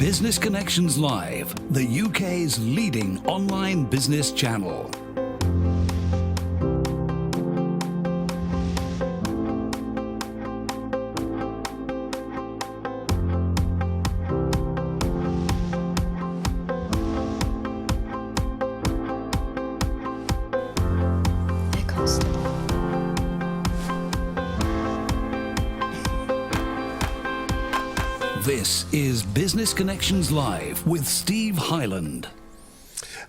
Business Connections Live, the UK's leading online business channel. This is Business Connections Live with Steve Hyland.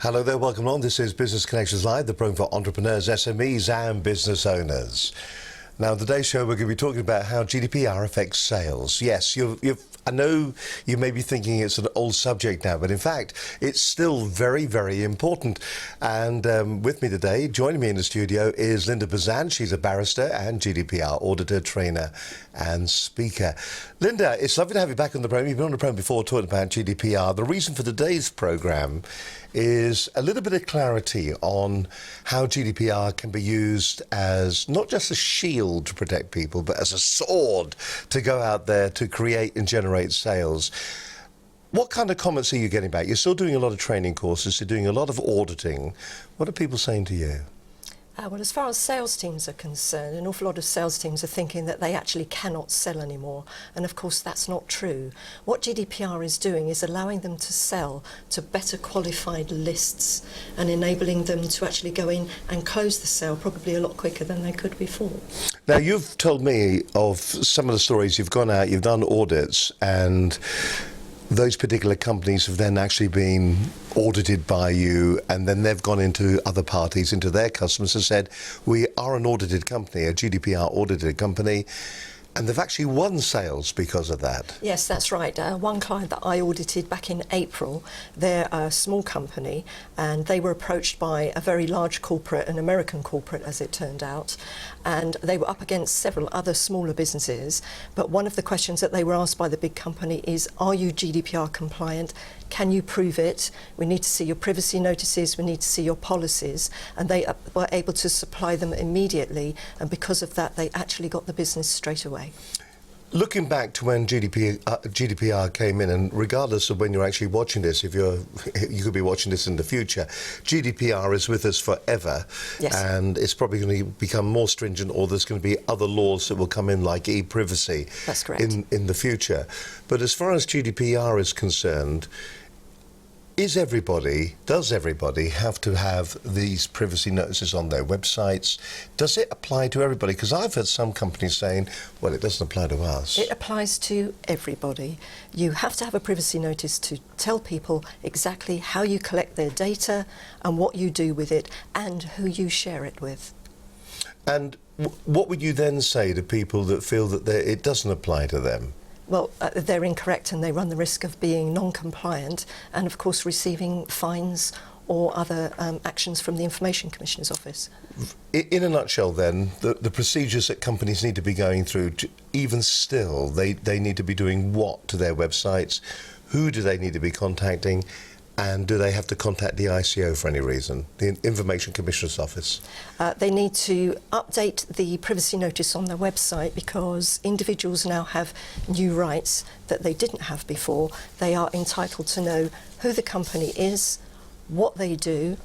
Hello there, welcome on. This is Business Connections Live, the program for entrepreneurs, SMEs and business owners. Now, in today's show, we're going to be talking about how GDPR affects sales. Yes, I know you may be thinking it's an old subject now, but in fact, it's still very, very important. And with me today, joining me in the studio, is Linda Bazant. She's a barrister and GDPR auditor, trainer and speaker. Linda, it's lovely to have you back on the program. You've been on the program before talking about GDPR. The reason for today's program is a little bit of clarity on how GDPR can be used as not just a shield to protect people, but as a sword to go out there to create and generate sales. What kind of comments are you getting back? You're still doing a lot of training courses, you're doing a lot of auditing. What are people saying to you? Well, as far as sales teams are concerned, an awful lot of sales teams are thinking that they actually cannot sell anymore. And of course, that's not true. What GDPR is doing is allowing them to sell to better qualified lists and enabling them to actually go in and close the sale probably a lot quicker than they could before. Now, you've told me of some of the stories. You've gone out, you've done audits, and those particular companies have then actually been audited by you, and then they've gone into other parties, into their customers, and said, we are an audited company, a GDPR audited company, and they've actually won sales because of that. Yes, that's right. One client that I audited back in April, they're a small company, and they were approached by a very large corporate, an American corporate as it turned out, and they were up against several other smaller businesses. But one of the questions that they were asked by the big company is, are you GDPR compliant? Can you prove it? We need to see your privacy notices, we need to see your policies. And they were able to supply them immediately, and because of that they actually got the business straight away. Looking back to when GDPR came in, and regardless of when you're actually watching this, you could be watching this in the future, GDPR is with us forever. Yes. And it's probably going to become more stringent, or there's going to be other laws that will come in, like e-privacy. That's correct. In the future. But as far as GDPR is concerned, does everybody have to have these privacy notices on their websites? Does it apply to everybody? Because I've heard some companies saying, well, it doesn't apply to us. It applies to everybody. You have to have a privacy notice to tell people exactly how you collect their data and what you do with it and who you share it with. And what would you then say to people that feel that it doesn't apply to them? Well, they're incorrect, and they run the risk of being non-compliant and, of course, receiving fines or other actions from the Information Commissioner's office. In a nutshell, then, the procedures that companies need to be going through, even still, they need to be doing what to their websites? Who do they need to be contacting? And do they have to contact the ICO for any reason, the Information Commissioner's office? They need to update the privacy notice on their website, because individuals now have new rights that they didn't have before. They are entitled to know who the company is, what they do,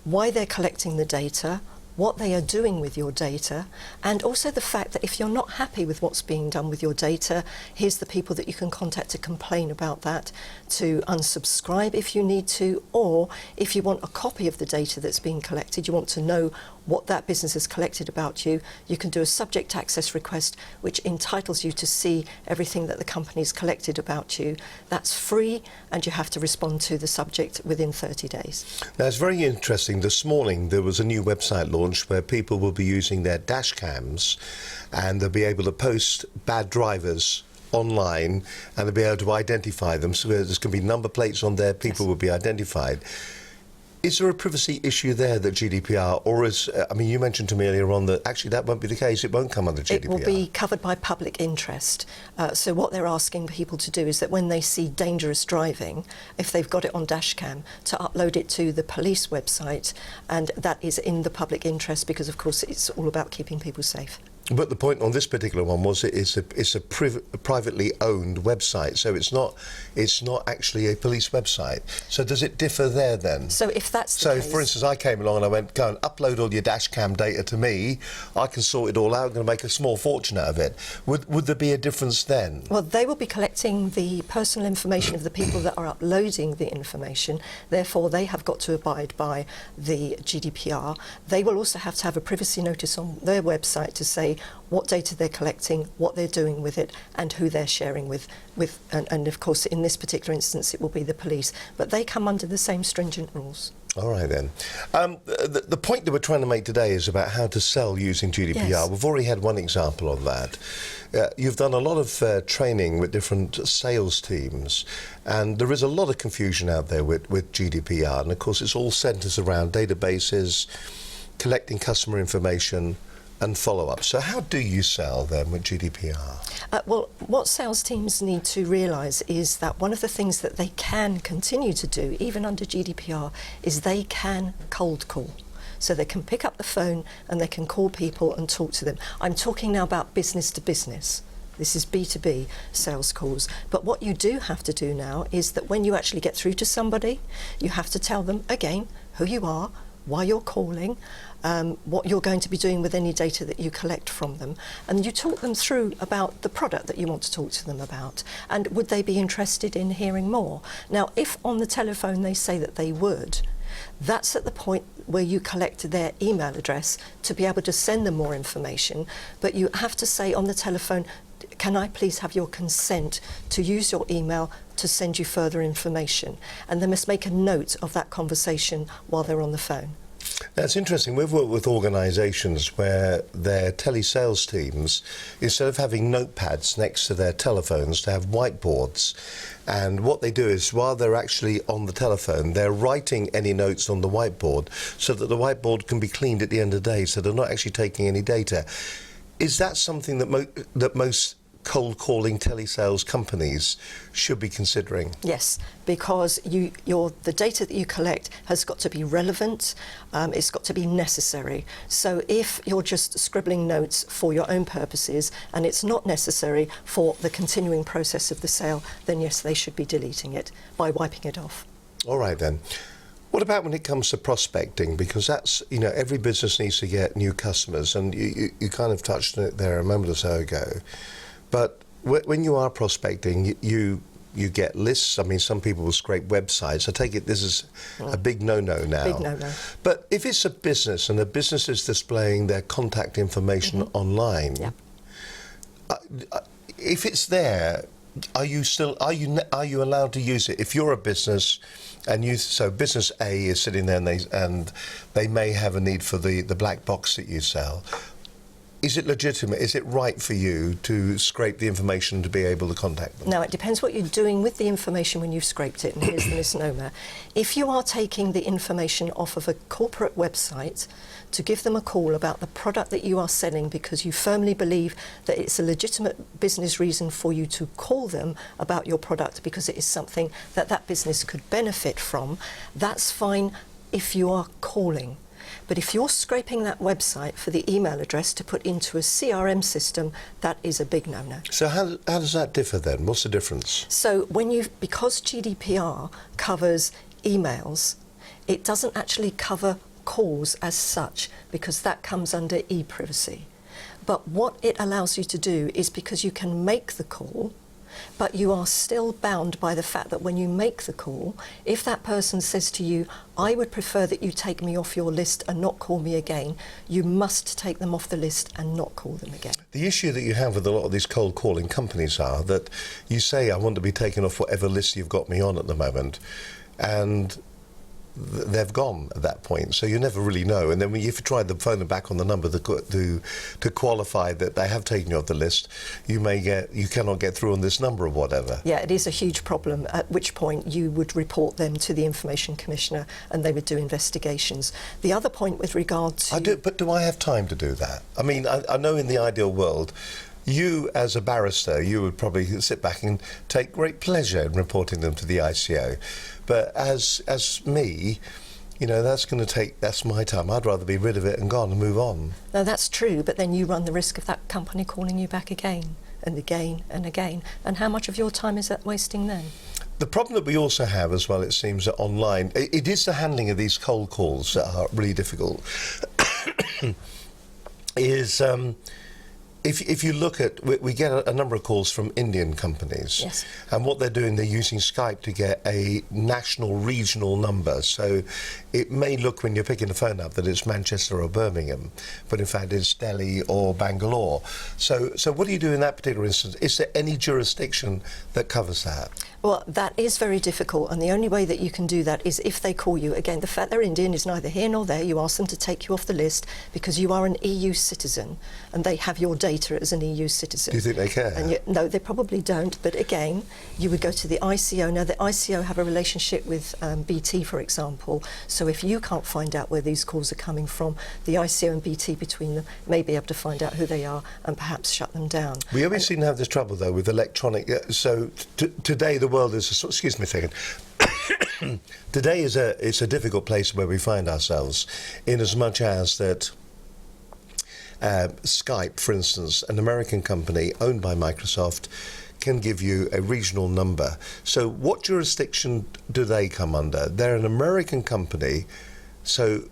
why they're collecting the data, what they are doing with your data, and also the fact that if you're not happy with what's being done with your data, here's the people that you can contact to complain about that, to unsubscribe if you need to, or if you want a copy of the data that's being collected, you want to know what that business has collected about you, you can do a subject access request which entitles you to see everything that the company's collected about you. That's free, and you have to respond to the subject within 30 days. Now, it's very interesting. This morning there was a new website launched where people will be using their dash cams, and they'll be able to post bad drivers online, and they'll be able to identify them. So there's going to be number plates on there, people will be identified. Is there a privacy issue there that GDPR, or is, I mean, you mentioned to me earlier on that actually that won't be the case, it won't come under GDPR? It will be covered by public interest. So what they're asking people to do is that when they see dangerous driving, if they've got it on dashcam, to upload it to the police website, and that is in the public interest because, of course, it's all about keeping people safe. But the point on this particular one was it's a privately owned website, so it's not actually a police website. So does it differ there then? So if that's the case, for instance, I came along and I went, go and upload all your dash cam data to me. I can sort it all out. I'm going to make a small fortune out of it. Would there be a difference then? well, they will be collecting the personal information of the people that are uploading the information. Therefore, they have got to abide by the GDPR. They will also have to have a privacy notice on their website to say what data they're collecting, what they're doing with it, and who they're sharing with and of course, in this particular instance, it will be the police. But they come under the same stringent rules. All right then. The point that we're trying to make today is about how to sell using GDPR. Yes. We've already had one example on that. You've done a lot of training with different sales teams, and there is a lot of confusion out there with GDPR. And of course, it's all centres around databases, collecting customer information, and follow-up. So how do you sell then with GDPR? Well, what sales teams need to realise is that one of the things that they can continue to do, even under GDPR, is they can cold call. So they can pick up the phone and they can call people and talk to them. I'm talking now about business to business. This is B2B sales calls. But what you do have to do now is that when you actually get through to somebody, you have to tell them, again, who you are, why you're calling, what you're going to be doing with any data that you collect from them, and you talk them through about the product that you want to talk to them about, and would they be interested in hearing more. Now, if on the telephone they say that they would, that's at the point where you collect their email address to be able to send them more information, but you have to say on the telephone, can I please have your consent to use your email to send you further information? And they must make a note of that conversation while they're on the phone. That's interesting. We've worked with organisations where their telesales teams, instead of having notepads next to their telephones, to have whiteboards. And what they do is, while they're actually on the telephone, they're writing any notes on the whiteboard so that the whiteboard can be cleaned at the end of the day, so they're not actually taking any data. Is that something that most cold calling telesales companies should be considering? Yes, because the data that you collect has got to be relevant, it's got to be necessary. So if you're just scribbling notes for your own purposes and it's not necessary for the continuing process of the sale, then yes, they should be deleting it by wiping it off. All right then. What about when it comes to prospecting? Because that's, every business needs to get new customers, and you kind of touched on it there a moment or so ago. But when you are prospecting, you get lists. I mean, some people will scrape websites. I take it this is a big no-no now. Big no-no. But if it's a business and a business is displaying their contact information online, Yeah. If it's there, are you allowed to use it? If you're a business and so business A is sitting there and they may have a need for the black box that you sell. Is it legitimate? Is it right for you to scrape the information to be able to contact them? Now, it depends what you're doing with the information when you've scraped it, and here's the misnomer. If you are taking the information off of a corporate website to give them a call about the product that you are selling because you firmly believe that it's a legitimate business reason for you to call them about your product because it is something that that business could benefit from, that's fine if you are calling. But if you're scraping that website for the email address to put into a CRM system, that is a big no-no. So how does that differ then? What's the difference? So because GDPR covers emails, it doesn't actually cover calls as such, because that comes under e-privacy. But what it allows you to do is, because you can make the call, but you are still bound by the fact that when you make the call, if that person says to you, I would prefer that you take me off your list and not call me again, you must take them off the list and not call them again. The issue that you have with a lot of these cold calling companies are that you say, I want to be taken off whatever list you've got me on at the moment, and they've gone at that point, so you never really know. And then when you try to phone them back on the number to qualify that they have taken you off the list, you cannot get through on this number or whatever. Yeah, it is a huge problem, at which point you would report them to the Information Commissioner and they would do investigations. The other point with regard to... But do I have time to do that? I mean, I know in the ideal world, you as a barrister, you would probably sit back and take great pleasure in reporting them to the ICO. But as me, You know, that's my time. I'd rather be rid of it and gone and move on. No, that's true, but then you run the risk of that company calling you back again and again and again. And how much of your time is that wasting then? The problem that we also have as well, it seems, that online, it is the handling of these cold calls that are really difficult. is if you look at, we get a number of calls from Indian companies. Yes. And what they're doing, they're using Skype to get a national, regional number. So it may look when you're picking the phone up that it's Manchester or Birmingham, but in fact it's Delhi or Bangalore. So what do you do in that particular instance? Is there any jurisdiction that covers that? Well, that is very difficult, and the only way that you can do that is if they call you. Again, the fact they're Indian is neither here nor there. You ask them to take you off the list because you are an EU citizen, and they have your data as an EU citizen. Do you think they care? And no, they probably don't, but again, you would go to the ICO. Now, the ICO have a relationship with BT, for example, so if you can't find out where these calls are coming from, the ICO and BT between them may be able to find out who they are and perhaps shut them down. We always seem to have this trouble, though, with electronic. Today, the world is excuse me a second. Today it's a difficult place where we find ourselves, in as much as that Skype, for instance, an American company owned by Microsoft, can give you a regional number. So what jurisdiction do they come under? They're an American company, so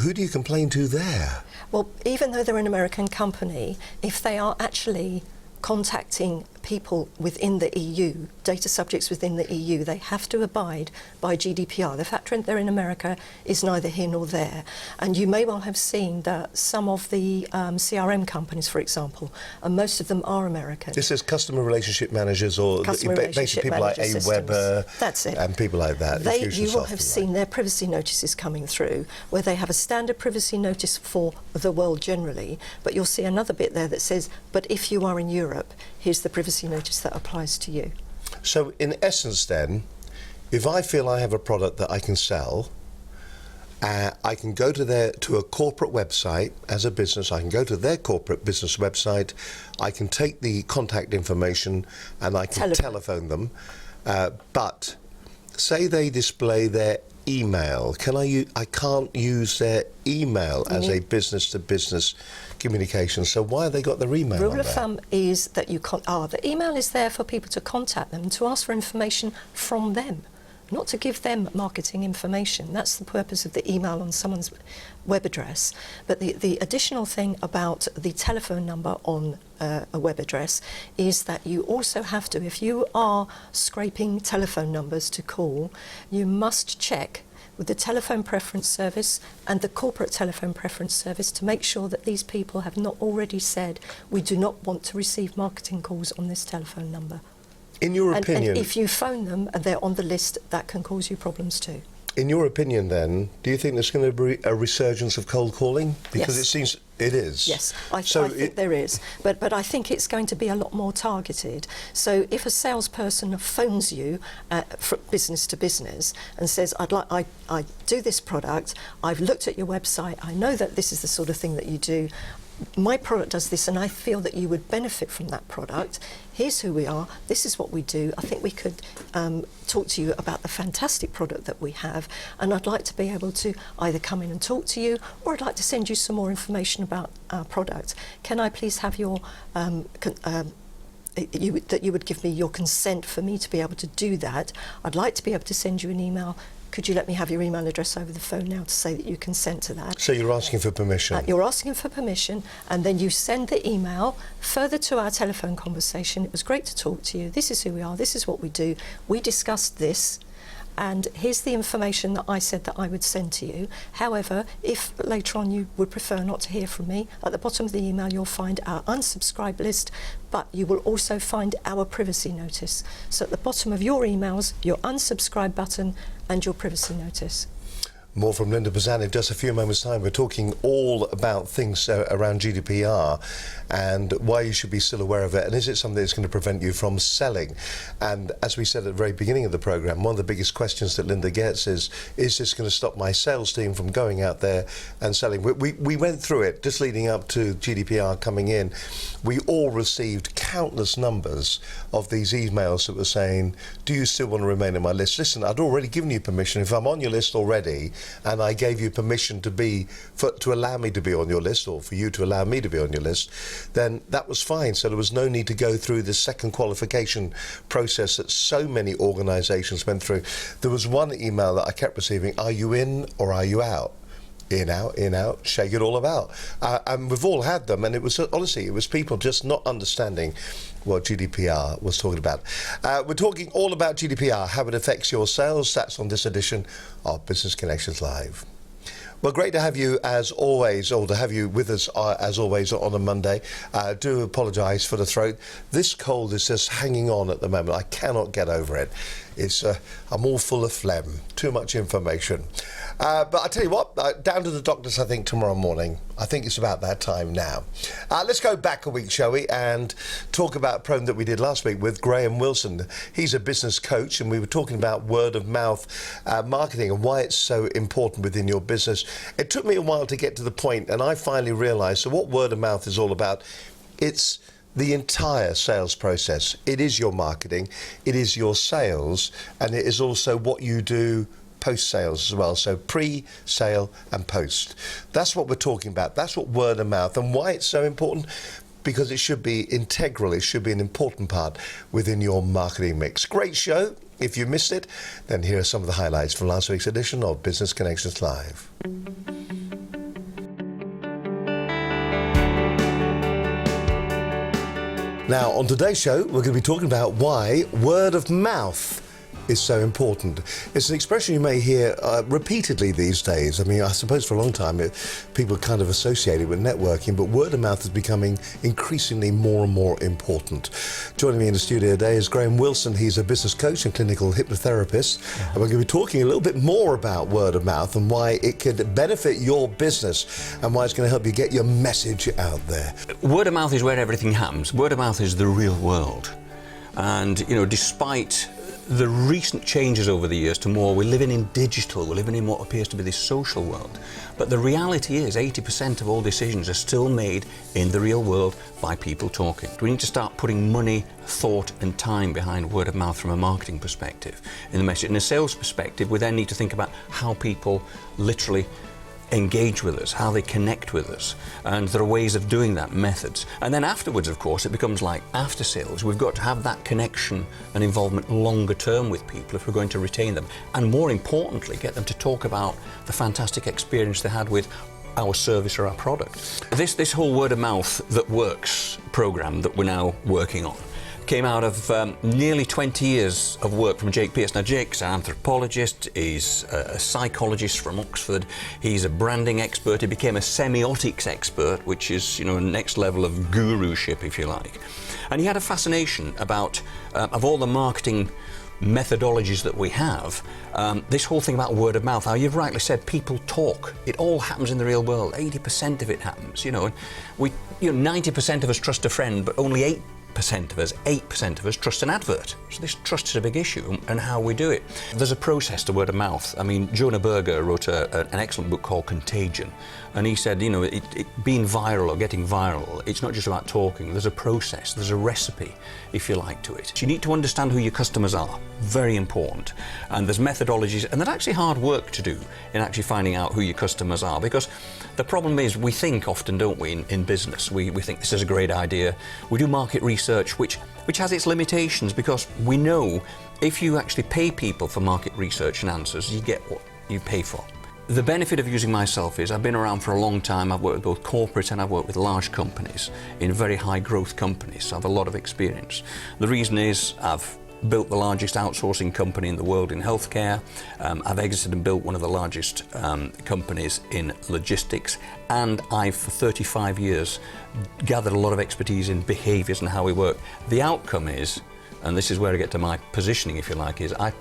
who do you complain to there? Well, even though they're an American company, if they are actually contacting people within the EU, data subjects within the EU, they have to abide by GDPR. The fact that they're in America is neither here nor there. And you may well have seen that some of the CRM companies, for example, and most of them are American. This is customer relationship managers, or basically people like AWeber. That's it. And people like that. You will have seen their privacy notices coming through, where they have a standard privacy notice for the world generally, but you'll see another bit there that says, but if you are in Europe, here's the privacy notice that applies to you. So in essence then, if I feel I have a product that I can sell, I can go to a corporate website as a business. I can go to their corporate business website. I can take the contact information and I can telephone them. But say they display their email. I can't use their email as a business-to-business communication. So why have they got their email? Rule of thumb is that the email is there for people to contact them, to ask for information from them, not to give them marketing information. That's the purpose of the email on someone's web address. But the additional thing about the telephone number on a web address is that you also have to, if you are scraping telephone numbers to call, you must check with the telephone preference service and the corporate telephone preference service to make sure that these people have not already said, we do not want to receive marketing calls on this telephone number. In your opinion... And if you phone them and they're on the list, that can cause you problems too. In your opinion then, do you think there's going to be a resurgence of cold calling? Because Yes. it seems it is. Yes, I think there is, but I think it's going to be a lot more targeted. So if a salesperson phones you from business to business and says, I do this product, I've looked at your website, I know that this is the sort of thing that you do, my product does this and I feel that you would benefit from that product. Here's who we are, this is what we do. I think we could talk to you about the fantastic product that we have, and I'd like to be able to either come in and talk to you, or I'd like to send you some more information about our product. Can I please have your that you would give me your consent for me to be able to do that? I'd like to be able to send you an email. Could you let me have your email address over the phone now to say that you consent to that? So you're asking for permission? You're asking for permission, and then you send the email further to our telephone conversation. It was great to talk to you. This is who we are. This is what we do. We discussed this, and here's the information that I said that I would send to you. However, if later on you would prefer not to hear from me, at the bottom of the email you'll find our unsubscribe list, but you will also find our privacy notice. So at the bottom of your emails, your unsubscribe button and your privacy notice. More from Linda Bazant in just a few moments' time. We're talking all about things around GDPR and why you should be still aware of it, and is it something that's going to prevent you from selling? And as we said at the very beginning of the programme, one of the biggest questions that Linda gets is this going to stop my sales team from going out there and selling? We went through it just leading up to GDPR coming in. We all received countless numbers of these emails that were saying, do you still want to remain on my list? Listen, I'd already given you permission. If I'm on your list already, and I gave you permission to allow me to be on your list, or for you to allow me to be on your list, then that was fine. So there was no need to go through the second qualification process that so many organisations went through. There was one email that I kept receiving: are you in or are you out? In, out, shake it all about. And we've all had them, and it was, honestly, it was people just not understanding what GDPR was talking about. We're talking all about GDPR, how it affects your sales. That's on this edition of Business Connections Live. Well, great to have you as always, or to have you with us as always on a Monday. Do apologise for the throat. This cold is just hanging on at the moment. I cannot get over it. I'm all full of phlegm, too much information. But I tell you what, down to the doctors, I think, tomorrow morning. I think it's about that time now. Let's go back a week, shall we, and talk about a program that we did last week with Graham Wilson. He's a business coach, and we were talking about word of mouth marketing and why it's so important within your business. It took me a while to get to the point, and I finally realised, so what word of mouth is all about. It's the entire sales process. It is your marketing, it is your sales, and it is also what you do post-sales as well, so pre-sale and post. That's what we're talking about. That's what word of mouth, and why it's so important, because it should be integral. It should be an important part within your marketing mix. Great show. If you missed it, then here are some of the highlights from last week's edition of Business Connections Live. Now, on today's show, we're going to be talking about why word of mouth is so important. It's an expression you may hear repeatedly these days. I mean, I suppose for a long time people kind of associated with networking, but word of mouth is becoming increasingly more and more important. Joining me in the studio today is Graham Wilson. He's a business coach and clinical hypnotherapist. And we're going to be talking a little bit more about word of mouth and why it could benefit your business and why it's going to help you get your message out there. Word of mouth is where everything happens. Word of mouth is the real world. And, you know, despite the recent changes over the years to more, we're living in digital, we're living in what appears to be this social world. But the reality is 80% of all decisions are still made in the real world by people talking. We need to start putting money, thought and time behind word of mouth from a marketing perspective. In the message, in a sales perspective, we then need to think about how people literally engage with us, how they connect with us, and there are ways of doing that, methods. And then afterwards, of course, it becomes like after sales. We've got to have that connection and involvement longer term with people if we're going to retain them, and more importantly, get them to talk about the fantastic experience they had with our service or our product. This whole word of mouth that works program that we're now working on came out of nearly 20 years of work from Jake Pierce. Now, Jake's an anthropologist, he's a psychologist from Oxford, he's a branding expert, he became a semiotics expert, which is, you know, a next level of guruship, if you like. And he had a fascination about, of all the marketing methodologies that we have, this whole thing about word of mouth. How you've rightly said, people talk. It all happens in the real world. 80% of it happens, you know. And 90% of us trust a friend, but only 8% of us trust an advert. So this trust is a big issue, and how we do it. There's a process to word of mouth. I mean, Jonah Berger wrote an excellent book called Contagion, and he said, you know, being viral or getting viral, it's not just about talking. There's a process, there's a recipe, if you like, to it. You need to understand who your customers are, very important. And there's methodologies, and there's actually hard work to do in actually finding out who your customers are, because the problem is we think often, don't we, in business, we think this is a great idea. We do market research, which has its limitations, because we know if you actually pay people for market research and answers, you get what you pay for. The benefit of using myself is I've been around for a long time. I've worked with both corporate and I've worked with large companies in very high growth companies, so I have a lot of experience. The reason is I've built the largest outsourcing company in the world in healthcare. I've exited and built one of the largest companies in logistics, and I've for 35 years gathered a lot of expertise in behaviours and how we work. The outcome is, and this is where I get to my positioning, if you like, is I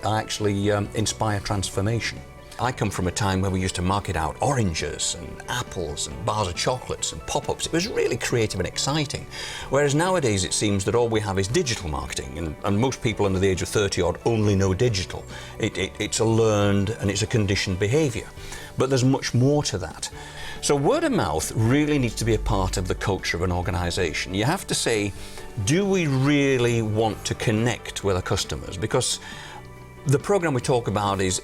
actually inspire transformation. I come from a time where we used to market out oranges and apples and bars of chocolates and pop-ups. It was really creative and exciting. Whereas nowadays it seems that all we have is digital marketing, and most people under the age of 30 odd only know digital. It's a learned and it's a conditioned behaviour. But there's much more to that. So word of mouth really needs to be a part of the culture of an organisation. You have to say, do we really want to connect with our customers? Because The program we talk about is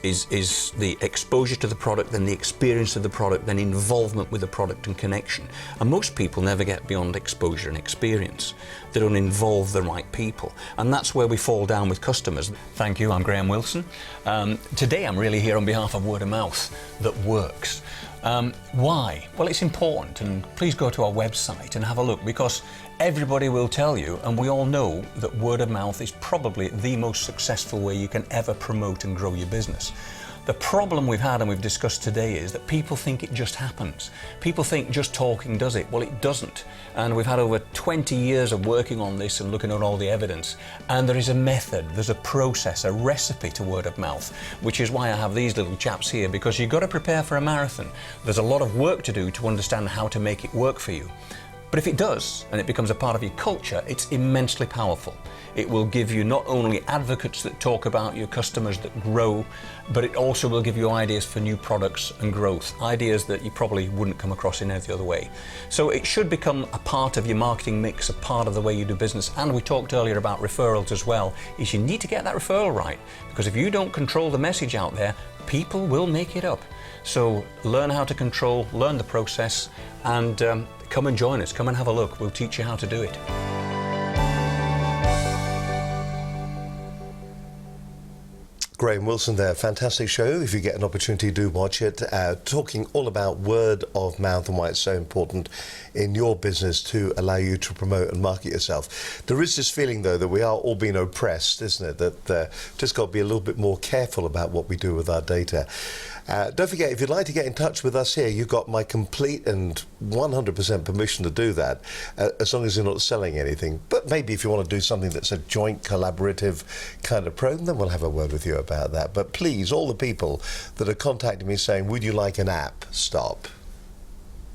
the exposure to the product, then the experience of the product, then involvement with the product and connection. And most people never get beyond exposure and experience. They don't involve the right people. And that's where we fall down with customers. Thank you, I'm Graham Wilson. Today I'm really here on behalf of word of mouth that works. Why? Well, it's important, and please go to our website and have a look, because everybody will tell you, and we all know, that word of mouth is probably the most successful way you can ever promote and grow your business. The problem we've had and we've discussed today is that people think it just happens. People think just talking does it. Well, it doesn't. And we've had over 20 years of working on this and looking at all the evidence. And there is a method, there's a process, a recipe to word of mouth, which is why I have these little chaps here, because you've got to prepare for a marathon. There's a lot of work to do to understand how to make it work for you. But if it does, and it becomes a part of your culture, it's immensely powerful. It will give you not only advocates that talk about your customers that grow, but it also will give you ideas for new products and growth, ideas that you probably wouldn't come across in any other way. So it should become a part of your marketing mix, a part of the way you do business. And we talked earlier about referrals as well, is you need to get that referral right, because if you don't control the message out there, people will make it up. So learn how to control, learn the process, and come and join us, come and have a look. We'll teach you how to do it. Graham Wilson there, fantastic show. If you get an opportunity, do watch it. Talking all about word of mouth and why it's so important in your business to allow you to promote and market yourself. There is this feeling, though, that we are all being oppressed, isn't it? That just got to be a little bit more careful about what we do with our data. Don't forget, if you'd like to get in touch with us here, you've got my complete and 100% permission to do that, as long as you're not selling anything. But maybe if you want to do something that's a joint collaborative kind of program, then we'll have a word with you about that. But please, all the people that are contacting me saying, would you like an app? Stop.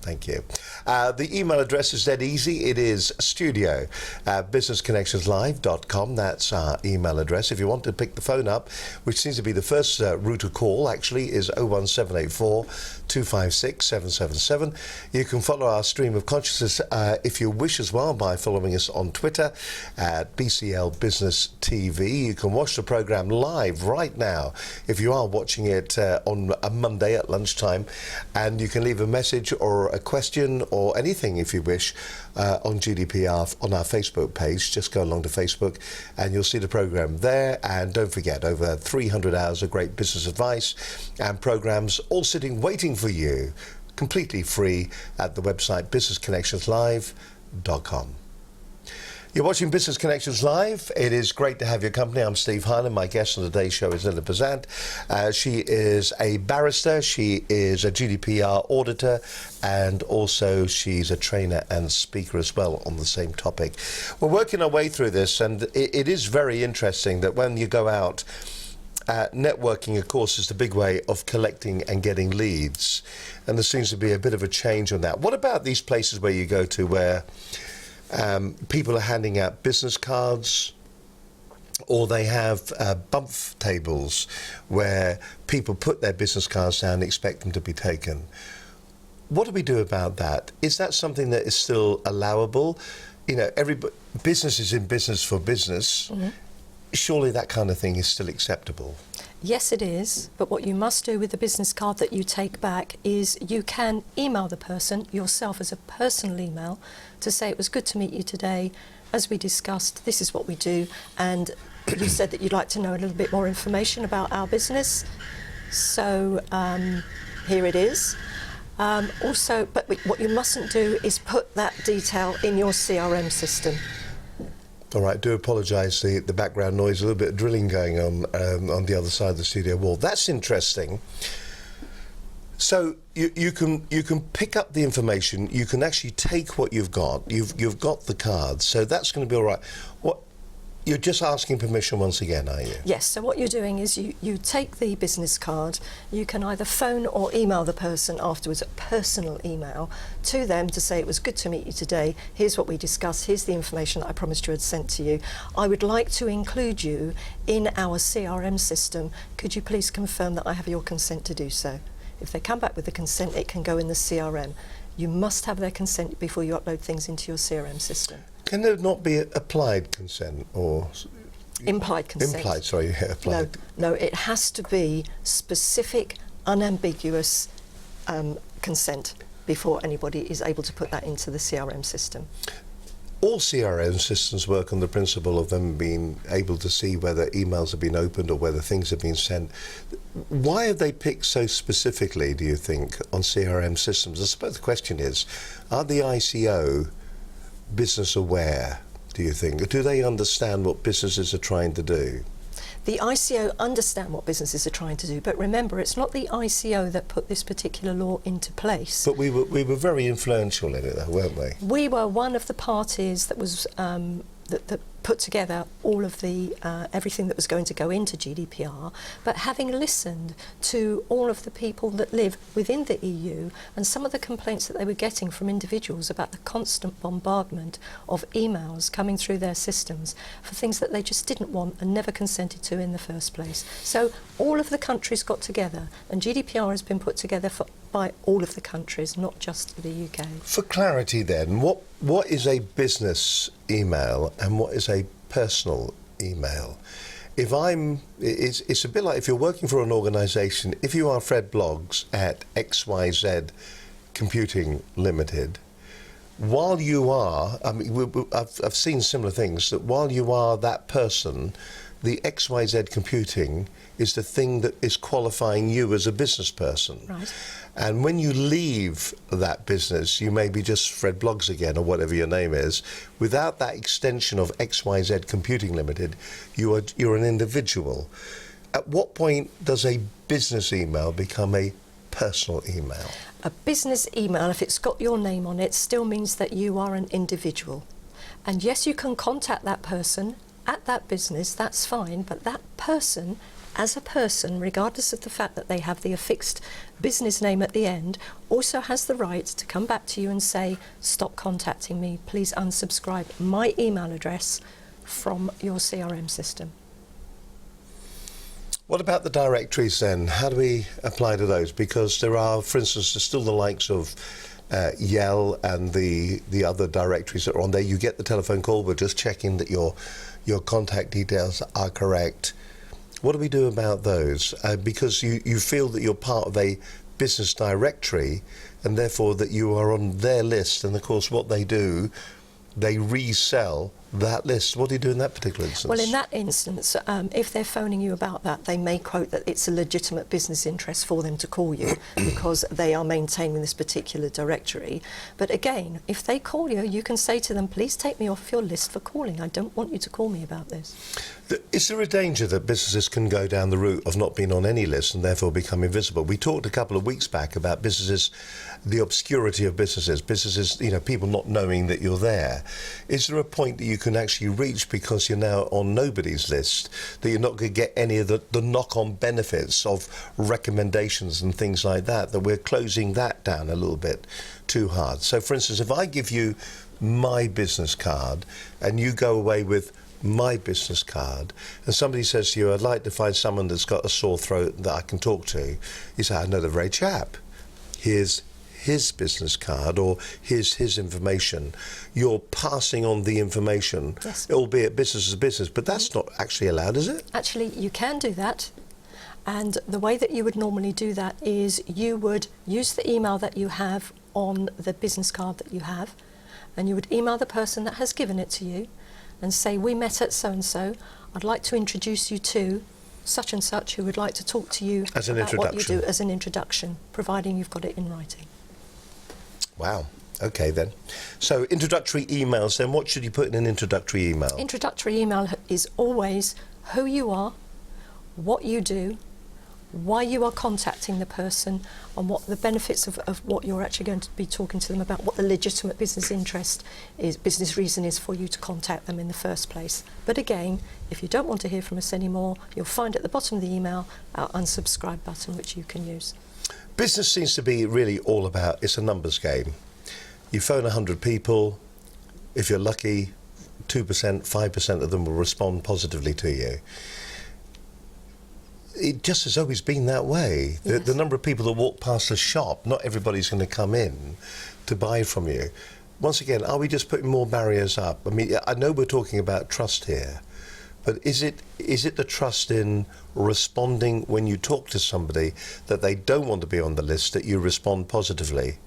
Thank you. The email address is dead easy. It is studio@businessconnectionslive.com. That's our email address. If you want to pick the phone up, which seems to be the first route of call, actually, is 01784 256 777. You can follow our stream of consciousness if you wish as well by following us on Twitter at BCL Business TV. You can watch the program live right now if you are watching it on a Monday at lunchtime, and you can leave a message or a question or anything if you wish on GDPR on our Facebook page. Just go along to Facebook and you'll see the program there. And don't forget, over 300 hours of great business advice and programs all sitting waiting for you, completely free at the website businessconnectionslive.com. You're watching Business Connections Live. It is great to have your company. I'm Steve Hyland. My guest on today's show is Bazant. She is a barrister, she is a GDPR auditor, and also she's a trainer and speaker as well on the same topic. We're working our way through this, and it is very interesting that when you go out, networking, of course, is the big way of collecting and getting leads, and there seems to be a bit of a change on that. What about these places where you go to where people are handing out business cards, or they have bump tables where people put their business cards down and expect them to be taken? What do we do about that? Is that something that is still allowable? You know, business is in business for business. Mm-hmm. Surely that kind of thing is still acceptable. Yes, it is. But what you must do with the business card that you take back is you can email the person yourself as a personal email to say, it was good to meet you today. As we discussed, this is what we do. And you said that you'd like to know a little bit more information about our business. So here it is. Also, but what you mustn't do is put that detail in your CRM system. All right, do apologise, the background noise, a little bit of drilling going on the other side of the studio wall. That's interesting. So you can pick up the information, you can actually take what you've got. You've got the cards, so that's going to be all right. You're just asking permission once again, are you? Yes, so what you're doing is you take the business card, you can either phone or email the person afterwards, a personal email to them to say, it was good to meet you today, here's what we discussed, here's the information that I promised you had sent to you. I would like to include you in our CRM system. Could you please confirm that I have your consent to do so? If they come back with the consent, it can go in the CRM. You must have their consent before you upload things into your CRM system. Can there not be applied consent, or? Implied consent. Implied, sorry, yeah, applied. No, it has to be specific, unambiguous consent before anybody is able to put that into the CRM system. All CRM systems work on the principle of them being able to see whether emails have been opened or whether things have been sent. Why have they picked so specifically, do you think, on CRM systems? I suppose the question is, are the ICO business aware, do you think? Do they understand what businesses are trying to do? The ICO understand what businesses are trying to do, but remember, it's not the ICO that put this particular law into place. But we were very influential in it, though, weren't we? We were one of the parties that was that put together all of the everything that was going to go into GDPR, but having listened to all of the people that live within the EU and some of the complaints that they were getting from individuals about the constant bombardment of emails coming through their systems for things that they just didn't want and never consented to in the first place. So all of the countries got together, and GDPR has been put together by all of the countries, not just the UK. For clarity then, what is a business email and what is a personal email? It's a bit like if you're working for an organisation, if you are Fred Bloggs at XYZ Computing Limited, while you are, I've seen similar things, that while you are that person, the XYZ Computing is the thing that is qualifying you as a business person. Right. And when you leave that business, you may be just Fred Bloggs again, or whatever your name is. Without that extension of XYZ Computing Limited, you're an individual. At what point does a business email become a personal email? A business email, if it's got your name on it, still means that you are an individual. And yes, you can contact that person at that business, that's fine, but that person, as a person, regardless of the fact that they have the affixed business name at the end, also has the right to come back to you and say, stop contacting me, please unsubscribe my email address from your CRM system. What about the directories then? How do we apply to those? Because there are, for instance, there's still the likes of Yell and the other directories that are on there. You get the telephone call, we're just checking that your contact details are correct. What do we do about those? Because you feel that you're part of a business directory and therefore that you are on their list, and of course what they do, they resell that list. What do you do in that particular instance? Well, in that instance, if they're phoning you about that, they may quote that it's a legitimate business interest for them to call you because they are maintaining this particular directory. But again, if they call you, you can say to them, please take me off your list for calling. I don't want you to call me about this. Is there a danger that businesses can go down the route of not being on any list and therefore become invisible? We talked a couple of weeks back about businesses, the obscurity of businesses, people not knowing that you're there. Is there a point that you can actually reach because you're now on nobody's list, that you're not going to get any of the knock-on benefits of recommendations and things like that we're closing that down a little bit too hard? So, for instance, if I give you my business card and you go away with my business card and somebody says to you, I'd like to find someone that's got a sore throat that I can talk to, you say, I know the very chap. Here's his business card, or here's his information. You're passing on the information, yes, albeit business is business, but that's not actually allowed, is it? Actually, you can do that. And the way that you would normally do that is you would use the email that you have on the business card that you have, and you would email the person that has given it to you and say, we met at so-and-so, I'd like to introduce you to such and such who would like to talk to you as an about what you do introduction. as an introduction, providing you've got it in writing. Wow. Okay then. So introductory emails then, what should you put in an introductory email? Introductory email is always who you are, what you do, why you are contacting the person, and what the benefits of what you're actually going to be talking to them about, what the legitimate business interest is, business reason is for you to contact them in the first place. But again, if you don't want to hear from us anymore, you'll find at the bottom of the email our unsubscribe button, which you can use. Business seems to be really all about, it's a numbers game. You phone 100 people, if you're lucky, 2%, 5% of them will respond positively to you. It just has always been that way. Yes. The number of people that walk past the shop, not everybody's going to come in to buy from you. Once again, are we just putting more barriers up? I mean, I know we're talking about trust here, But is it the trust in responding when you talk to somebody that they don't want to be on the list, that you respond positively?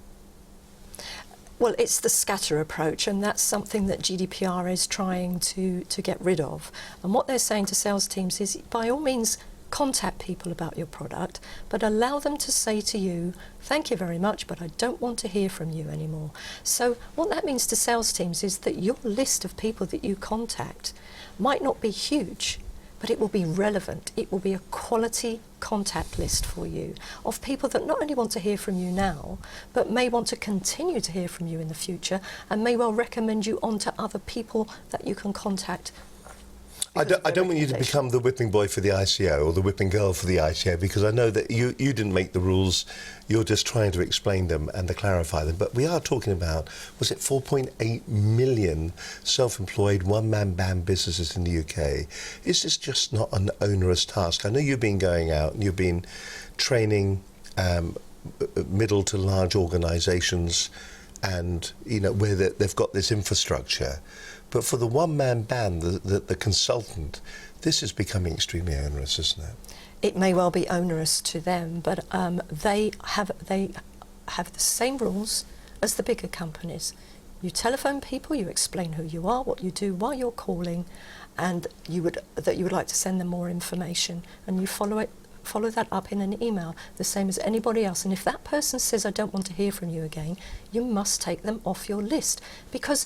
Well, it's the scatter approach, and that's something that GDPR is trying to get rid of. And what they're saying to sales teams is, by all means, contact people about your product, but allow them to say to you, thank you very much, but I don't want to hear from you anymore. So what that means to sales teams is that your list of people that you contact might not be huge, but it will be relevant. It will be a quality contact list for you of people that not only want to hear from you now, but may want to continue to hear from you in the future, and may well recommend you on to other people that you can contact. I don't want you to become the whipping boy for the ICO or the whipping girl for the ICO, because I know that you didn't make the rules. You're just trying to explain them and to clarify them. But we are talking about, was it 4.8 million self-employed one-man band businesses in the UK? Is this just not an onerous task? I know you've been going out and you've been training middle to large organisations, and where they've got this infrastructure. But for the one-man band, the consultant, this is becoming extremely onerous, isn't it? It may well be onerous to them, but they have the same rules as the bigger companies. You telephone people, you explain who you are, what you do, why you're calling, and you would like to send them more information, and you follow that up in an email, the same as anybody else. And if that person says, I don't want to hear from you again, you must take them off your list. Because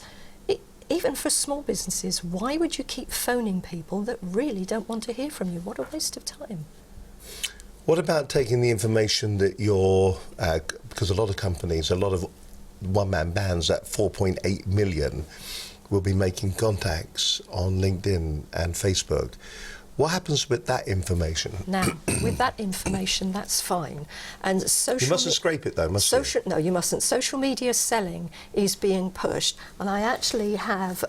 even for small businesses, why would you keep phoning people that really don't want to hear from you? What a waste of time. What about taking the information that because a lot of companies, a lot of one-man bands, that 4.8 million, will be making contacts on LinkedIn and Facebook. What happens with that information? Now, with that information, that's fine. And social. You mustn't scrape it, though, must you? No, you mustn't. Social media selling is being pushed, and I actually have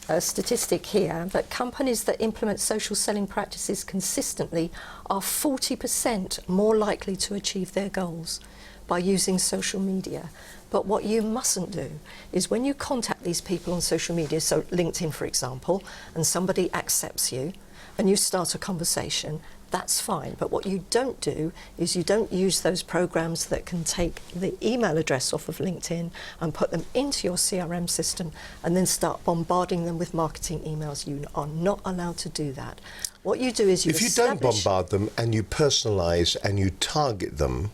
a statistic here that companies that implement social selling practices consistently are 40% more likely to achieve their goals by using social media. But what you mustn't do is, when you contact these people on social media, so LinkedIn, for example, and somebody accepts you, and you start a conversation, that's fine. But what you don't do is you don't use those programs that can take the email address off of LinkedIn and put them into your CRM system and then start bombarding them with marketing emails. You are not allowed to do that. What you do is if you don't bombard them and you personalise and you target them,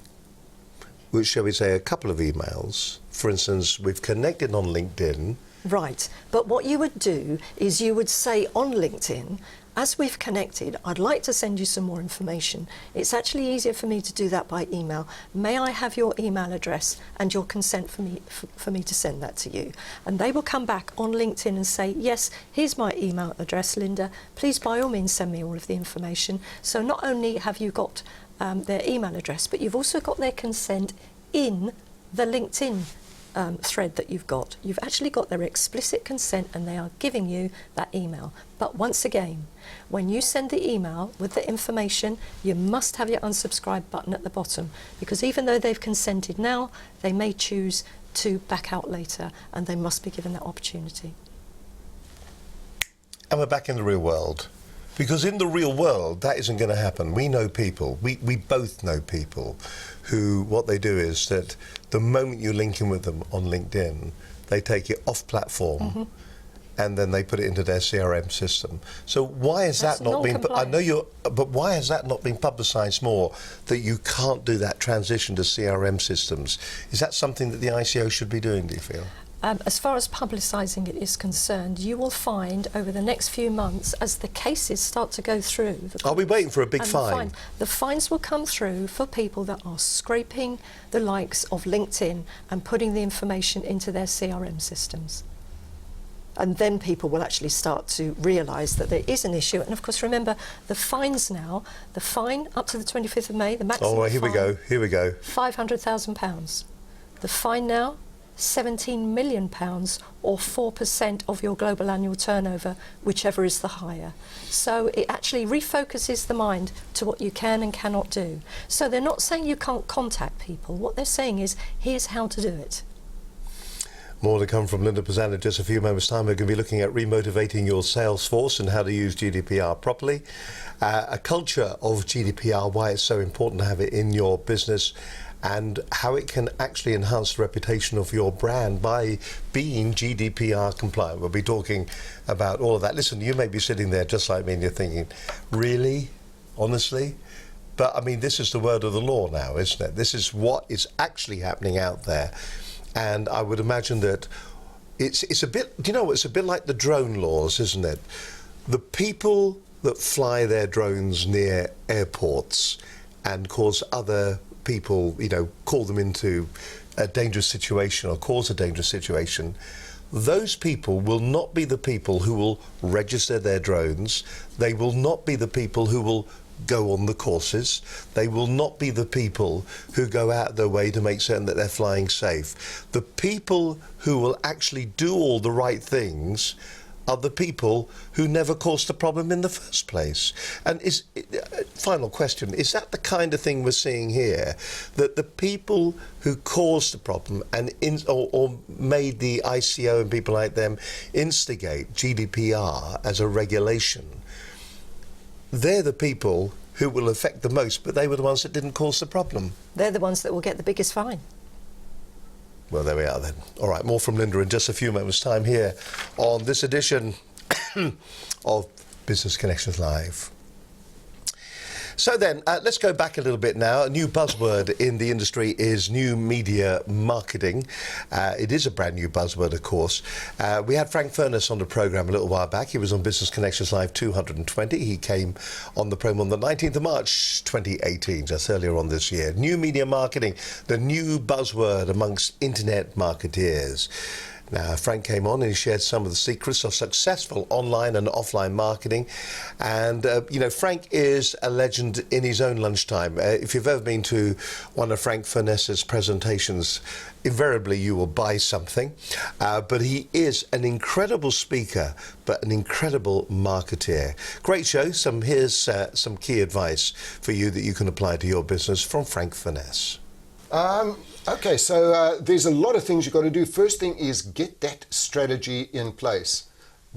which, shall we say, a couple of emails, for instance, we've connected on LinkedIn. Right, but what you would do is you would say on LinkedIn, as we've connected, I'd like to send you some more information. It's actually easier for me to do that by email. May I have your email address and your consent for me to send that to you? And they will come back on LinkedIn and say, yes, here's my email address, Linda. Please, by all means, send me all of the information. So not only have you got their email address, but you've also got their consent in the LinkedIn thread that you've got. You've actually got their explicit consent, and they are giving you that email. But once again, when you send the email with the information, you must have your unsubscribe button at the bottom, because even though they've consented now, they may choose to back out later, and they must be given that opportunity. And we're back in the real world. Because in the real world, that isn't going to happen. We know people, we both know people who, what they do is that the moment you link in with them on LinkedIn, they take it off platform and then they put it into their CRM system. So why has that not been, but why has that not been publicised more, that you can't do that transition to CRM systems? Is that something that the ICO should be doing, do you feel? As far as publicising it is concerned, you will find over the next few months, as the cases start to go through... Are we waiting for a big fine? The fines will come through for people that are scraping the likes of LinkedIn and putting the information into their CRM systems. And then people will actually start to realise that there is an issue. And of course, remember, the fines now, the fine up to the 25th of May, the maximum here we go, £500,000. The fine now, £17 million, or 4% of your global annual turnover, whichever is the higher. So it actually refocuses the mind to what you can and cannot do. So they're not saying you can't contact people. What they're saying is, here's how to do it. More to come from Linda Bazant in just a few moments' time. We're going to be looking at remotivating your sales force and how to use GDPR properly. A culture of GDPR, why it's so important to have it in your business, and how it can actually enhance the reputation of your brand by being GDPR compliant. We'll be talking about all of that. Listen, you may be sitting there just like me and you're thinking, really? Honestly? But I mean, this is the word of the law now, isn't it? This is what is actually happening out there. And I would imagine that it's a bit, you know, it's a bit like the drone laws, isn't it? The people that fly their drones near airports and cause other people, you know, call them into a dangerous situation or cause a dangerous situation, those people will not be the people who will register their drones. They will not be the people who will go on the courses. They will not be the people who go out their way to make certain that they're flying safe. The people who will actually do all the right things are the people who never caused the problem in the first place. And final question, is that the kind of thing we're seeing here? That the people who caused the problem and or made the ICO and people like them instigate GDPR as a regulation, they're the people who will affect the most, but they were the ones that didn't cause the problem. They're the ones that will get the biggest fine. Well, there we are then. All right, more from Linda in just a few moments' time here on this edition of Business Connections Live. So then, let's go back a little bit now. A new buzzword in the industry is new media marketing. It is a brand new buzzword, of course. We had Frank Furness on the programme a little while back. He was on Business Connections Live 220. He came on the programme on the 19th of March 2018, just earlier on this year. New media marketing, the new buzzword amongst internet marketeers. Now, Frank came on and he shared some of the secrets of successful online and offline marketing. And, you know, Frank is a legend in his own lunchtime. If you've ever been to one of Frank Furness's presentations, invariably you will buy something. But he is an incredible speaker, but an incredible marketeer. Great show. Here's some key advice for you that you can apply to your business from Frank Furness. Okay, so there's a lot of things you've got to do. First thing is get that strategy in place.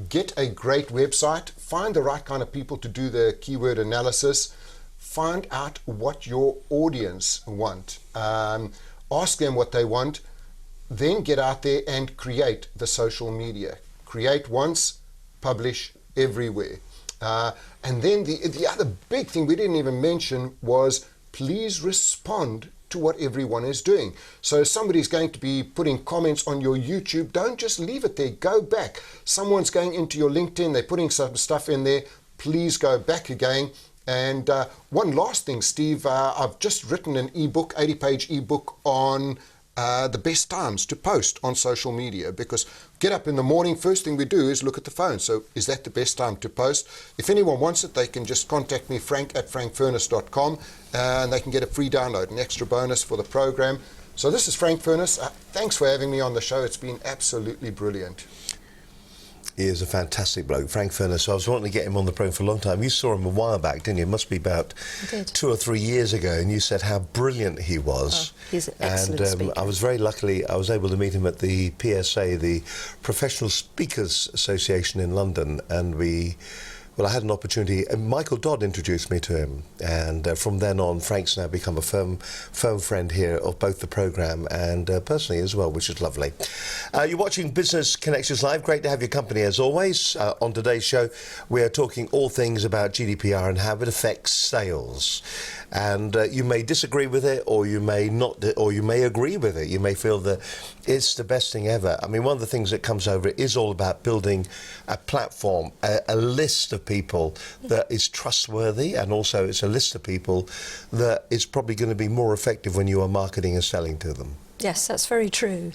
Get a great website, find the right kind of people to do the keyword analysis, find out what your audience want, ask them what they want, then get out there and create the social media. Create once, publish everywhere. And then the other big thing we didn't even mention was please respond to what everyone is doing. So somebody's going to be putting comments on your YouTube, don't just leave it there, go back. Someone's going into your LinkedIn, they're putting some stuff in there, please go back again. And one last thing, Steve, I've just written an ebook, 80-page ebook on the best times to post on social media, because get up in the morning, first thing we do is look at the phone. So is that the best time to post? If anyone wants it, they can just contact me, frank@frankfurness.com, and they can get a free download, an extra bonus for the program. So this is Frank Furness. Thanks for having me on the show. It's been absolutely brilliant. He is a fantastic bloke, Frank Furness. I was wanting to get him on the program for a long time. You saw him a while back, didn't you? It must be about 2 or 3 years ago, and you said how brilliant he was. Oh, he's an excellent speaker. I was very lucky, I was able to meet him at the PSA, the Professional Speakers Association in London, and I had an opportunity, and Michael Dodd introduced me to him, and from then on, Frank's now become a firm friend here of both the programme and personally as well, which is lovely. You're watching Business Connections Live. Great to have your company as always. On today's show, we are talking all things about GDPR and how it affects sales. And you may disagree with it, or you may not, or you may agree with it. You may feel that it's the best thing ever. I mean, one of the things that comes over it is all about building a platform, a list of people that is trustworthy, and also it's a list of people that is probably going to be more effective when you are marketing and selling to them. Yes, that's very true.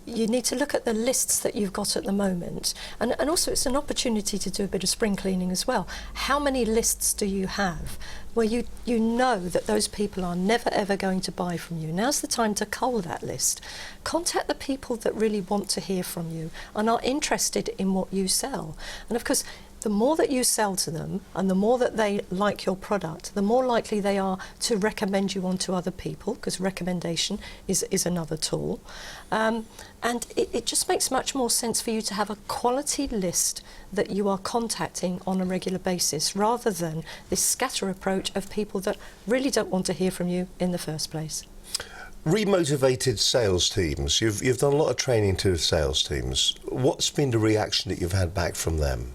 You need to look at the lists that you've got at the moment, and also it's an opportunity to do a bit of spring cleaning as well. How many lists do you have where you know that those people are never ever going to buy from you? Now's the time to cull that list. Contact the people that really want to hear from you and are interested in what you sell. And of course, the more that you sell to them and the more that they like your product, the more likely they are to recommend you on to other people, because recommendation is another tool. And it just makes much more sense for you to have a quality list that you are contacting on a regular basis, rather than this scatter approach of people that really don't want to hear from you in the first place. Remotivated sales teams. You've done a lot of training to sales teams. What's been the reaction that you've had back from them?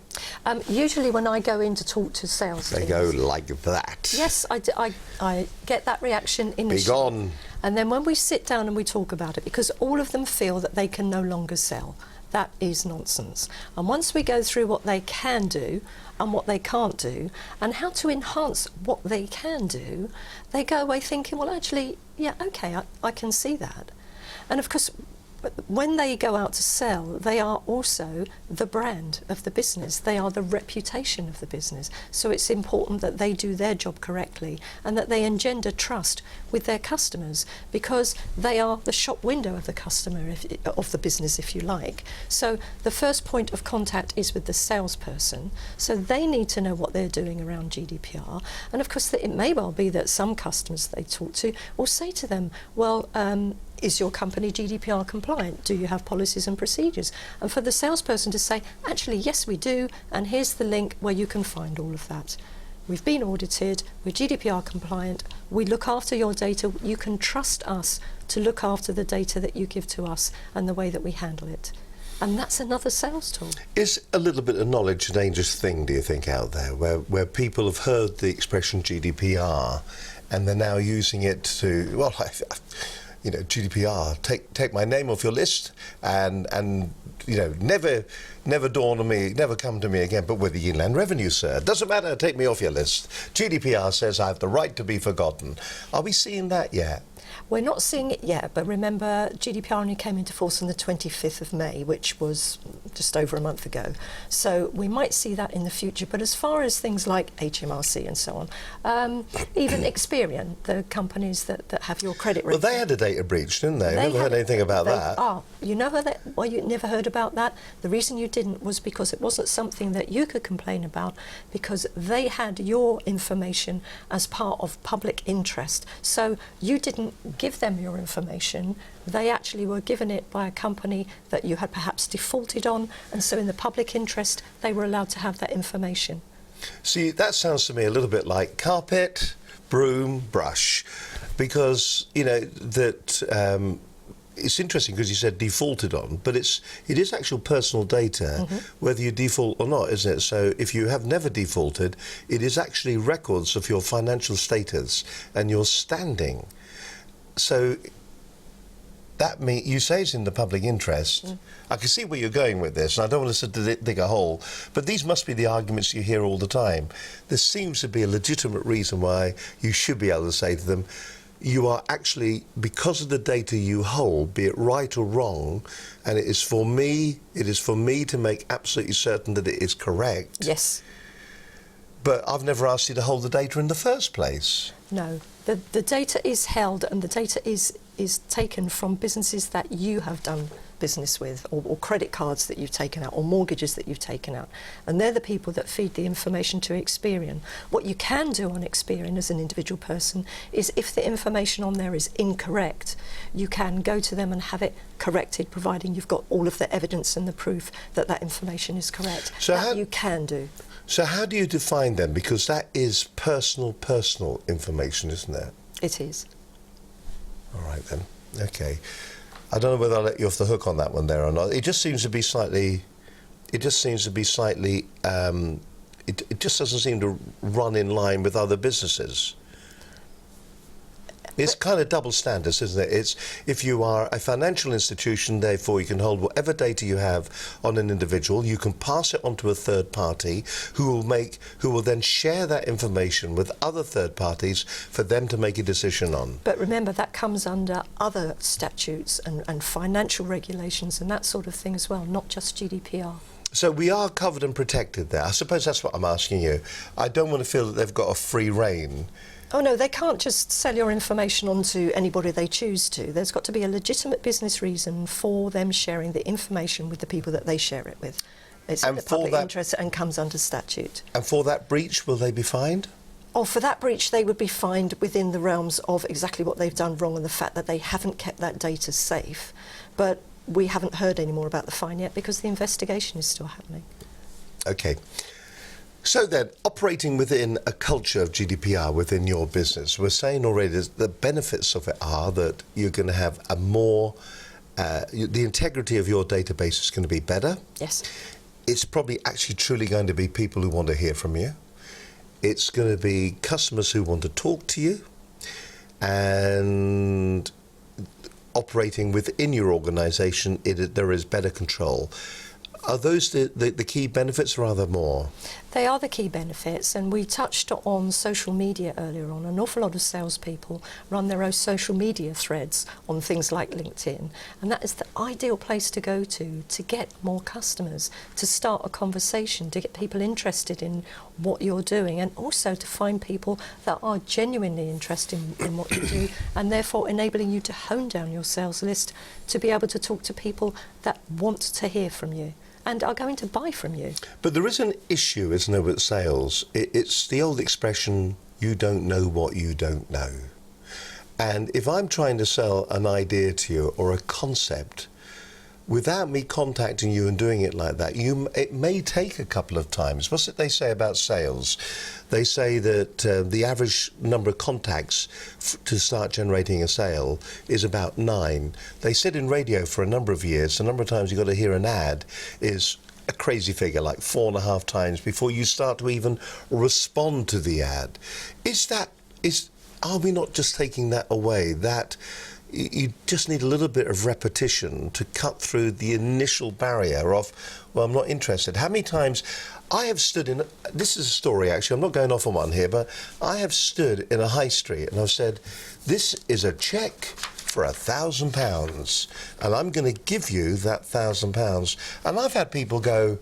Usually when I go in to talk to sales They teams, go like that. yes, I get that reaction initially. Be gone. And then when we sit down and we talk about it, because all of them feel that they can no longer sell. That is nonsense. And once we go through what they can do and what they can't do and how to enhance what they can do, they go away thinking, well, actually, yeah, okay, I can see that. And of course, when they go out to sell, they are also the brand of the business. They are the reputation of the business. So it's important that they do their job correctly and that they engender trust with their customers, because they are the shop window of the customer, of the business, if you like. So the first point of contact is with the salesperson. So they need to know what they're doing around GDPR. And of course, it may well be that some customers they talk to will say to them, well, is your company GDPR compliant? Do you have policies and procedures? And for the salesperson to say, actually, yes, we do, and here's the link where you can find all of that. We've been audited, we're GDPR compliant, we look after your data, you can trust us to look after the data that you give to us and the way that we handle it. And that's another sales tool. Is a little bit of knowledge a dangerous thing, do you think, out there, where people have heard the expression GDPR and they're now using it to, well, you know, GDPR, take my name off your list and you know, never dawn on me, never come to me again, but with the Inland Revenue, sir. Doesn't matter, take me off your list. GDPR says I have the right to be forgotten. Are we seeing that yet? We're not seeing it yet, but remember, GDPR only came into force on the 25th of May, which was just over a month ago. So we might see that in the future. But as far as things like HMRC and so on, even Experian, the companies that have your credit rating. Well, they had a data breach, didn't they? I never heard anything about that. Oh, you know why you never heard about that? The reason you didn't was because it wasn't something that you could complain about, because they had your information as part of public interest. So you didn't give them your information. They actually were given it by a company that you had perhaps defaulted on, and so in the public interest they were allowed to have that information. See, that sounds to me a little bit like carpet, broom, brush, because, you know, that it's interesting because you said defaulted on, but it is actual personal data, whether you default or not, isn't it? So if you have never defaulted, it is actually records of your financial status and your standing. So that means, you say it's in the public interest. I can see where you're going with this, and I don't want to dig a hole, but these must be the arguments you hear all the time. There seems to be a legitimate reason why you should be able to say to them, you are actually, because of the data you hold, be it right or wrong, and it is for me to make absolutely certain that it is correct. Yes. But I've never asked you to hold the data in the first place. No, the data is held, and the data is taken from businesses that you have done business with, or credit cards that you've taken out, or mortgages that you've taken out, and they're the people that feed the information to Experian. What you can do on Experian as an individual person is, if the information on there is incorrect, you can go to them and have it corrected, providing you've got all of the evidence and the proof that that information is correct. So that you can do. So how do you define them? Because that is personal information, isn't it? It is. All right then. Okay. I don't know whether I'll let you off the hook on that one there or not. It just seems to be slightly. It just doesn't seem to run in line with other businesses. It's kind of double standards, isn't it? It's, if you are a financial institution, therefore you can hold whatever data you have on an individual, you can pass it on to a third party who will then share that information with other third parties for them to make a decision on. But remember, that comes under other statutes and financial regulations and that sort of thing as well, not just GDPR. So we are covered and protected there. I suppose that's what I'm asking you. I don't want to feel that they've got a free rein. Oh no, they can't just sell your information on to anybody they choose to. There's got to be a legitimate business reason for them sharing the information with the people that they share it with. It's in And the for public that- interest and comes under statute. And for that breach, will they be fined? Oh, for that breach, they would be fined within the realms of exactly what they've done wrong and the fact that they haven't kept that data safe. But we haven't heard any more about the fine yet because the investigation is still happening. Okay. So then, operating within a culture of GDPR within your business, we're saying already that the benefits of it are that you're going to have a more, the integrity of your database is going to be better. Yes. It's probably actually truly going to be people who want to hear from you. It's going to be customers who want to talk to you, and operating within your organisation, there is better control. Are those the key benefits, or are there more? They are the key benefits, and we touched on social media earlier on. An awful lot of salespeople run their own social media threads on things like LinkedIn, and that is the ideal place to go to get more customers, to start a conversation, to get people interested in what you're doing, and also to find people that are genuinely interested in what you do, and therefore enabling you to hone down your sales list to be able to talk to people that want to hear from you and are going to buy from you. But there is an issue, isn't there, with sales? It's the old expression, you don't know what you don't know. And if I'm trying to sell an idea to you or a concept, without me contacting you and doing it like that, it may take a couple of times. What's it they say about sales? They say that the average number of contacts to start generating a sale is about 9. They said in radio for a number of years, the number of times you've got to hear an ad is a crazy figure, like 4.5 times before you start to even respond to the ad. Are we not just taking that away? That you just need a little bit of repetition to cut through the initial barrier of, well, I'm not interested. How many times I have stood in, this is a story actually, I'm not going off on one here, but I have stood in a high street and I've said, this is a cheque for £1,000 and I'm going to give you that £1,000. And I've had people go,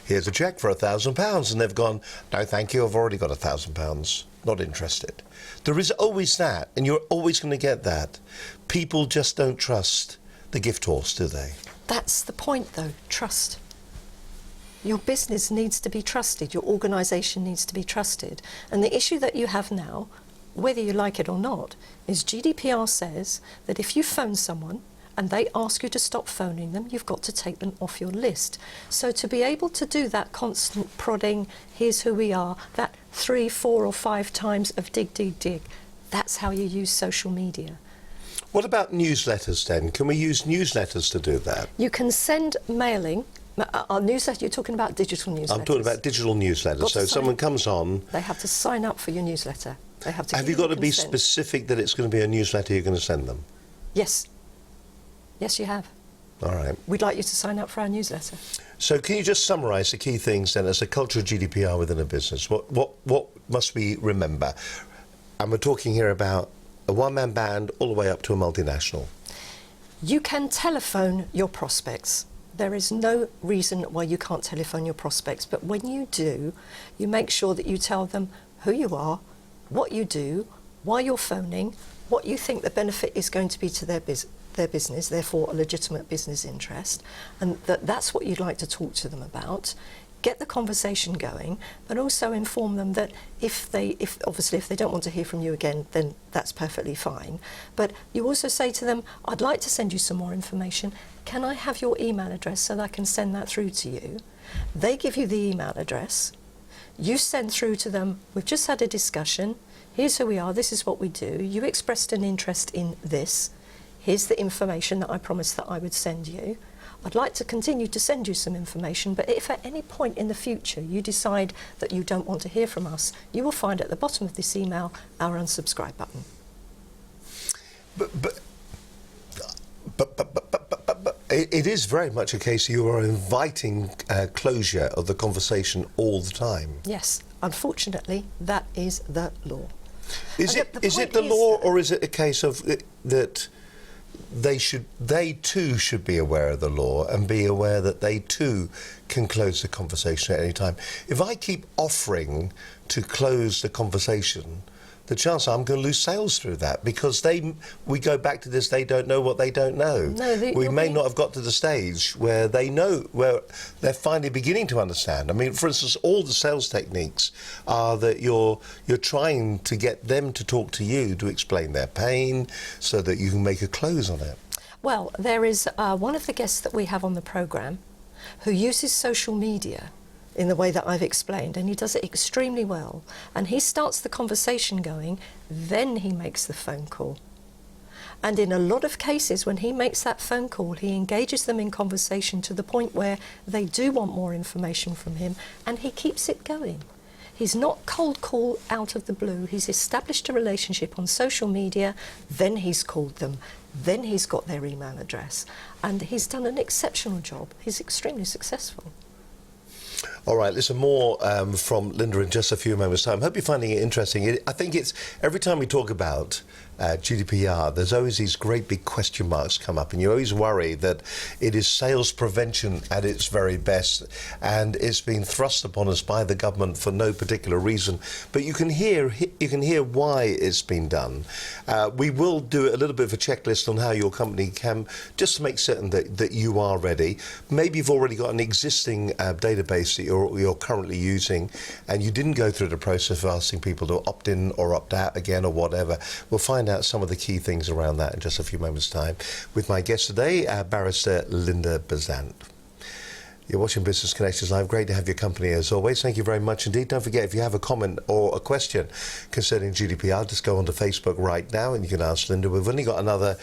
here's a cheque for £1,000, and they've gone, no thank you, I've already got £1,000, not interested. There is always that, and you're always going to get that. People just don't trust the gift horse, do they? That's the point though, trust. Your business needs to be trusted, your organisation needs to be trusted. And the issue that you have now, whether you like it or not, is GDPR says that if you phone someone and they ask you to stop phoning them, you've got to take them off your list. So to be able to do that constant prodding, here's who we are, that 3, 4 or 5 times of dig, that's how you use social media. What about newsletters then? Can we use newsletters to do that? You can send mailing. Our newsletter, you're talking about digital newsletters. I'm talking about digital newsletters. So someone comes on. They have to sign up for your newsletter. They have to. Have you got to be specific that it's going to be a newsletter you're going to send them? Yes. Yes, you have. All right. We'd like you to sign up for our newsletter. So can you just summarise the key things then as a culture of GDPR within a business? What must we remember? And we're talking here about a one-man band all the way up to a multinational. You can telephone your prospects. There is no reason why you can't telephone your prospects, but when you do, you make sure that you tell them who you are, what you do, why you're phoning, what you think the benefit is going to be to their business, therefore a legitimate business interest, and that's what you'd like to talk to them about. Get the conversation going, but also inform them that if they don't want to hear from you again, then that's perfectly fine. But you also say to them, I'd like to send you some more information. Can I have your email address so that I can send that through to you? They give you the email address. You send through to them, we've just had a discussion. Here's who we are, this is what we do. You expressed an interest in this. Here's the information that I promised that I would send you. I'd like to continue to send you some information, but if at any point in the future you decide that you don't want to hear from us, you will find at the bottom of this email our unsubscribe button. But it is very much a case you are inviting closure of the conversation all the time. Yes, unfortunately, that is the law. Is it the law, or is it a case of that they too should be aware of the law and be aware that they too can close the conversation at any time? If I keep offering to close the conversation, the chance I'm going to lose sales through that, because we go back to this, they don't know what they don't know. No, we may not have got to the stage where they know, where they're finally beginning to understand. I mean, for instance, all the sales techniques are that you're trying to get them to talk to you to explain their pain so that you can make a close on it. Well, there is one of the guests that we have on the programme who uses social media in the way that I've explained, and he does it extremely well. And he starts the conversation going, then he makes the phone call. And in a lot of cases, when he makes that phone call, he engages them in conversation to the point where they do want more information from him, and he keeps it going. He's not cold call out of the blue. He's established a relationship on social media, then he's called them, then he's got their email address, and he's done an exceptional job. He's extremely successful. All right, listen, more from Linda in just a few moments' time. Hope you're finding it interesting. I think it's every time we talk about GDPR, there's always these great big question marks come up, and you always worry that it is sales prevention at its very best, and it's been thrust upon us by the government for no particular reason. But you can hear why it's been done. We will do a little bit of a checklist on how your company can, just to make certain that you are ready. Maybe you've already got an existing database that you're currently using, and you didn't go through the process of asking people to opt in or opt out again or whatever. We'll find out some of the key things around that in just a few moments' time with my guest today, barrister Linda Bazant. You're watching Business Connections Live. Great to have your company as always. Thank you very much indeed. Don't forget, if you have a comment or a question concerning GDPR, just go onto Facebook right now and you can ask Linda. We've only got another,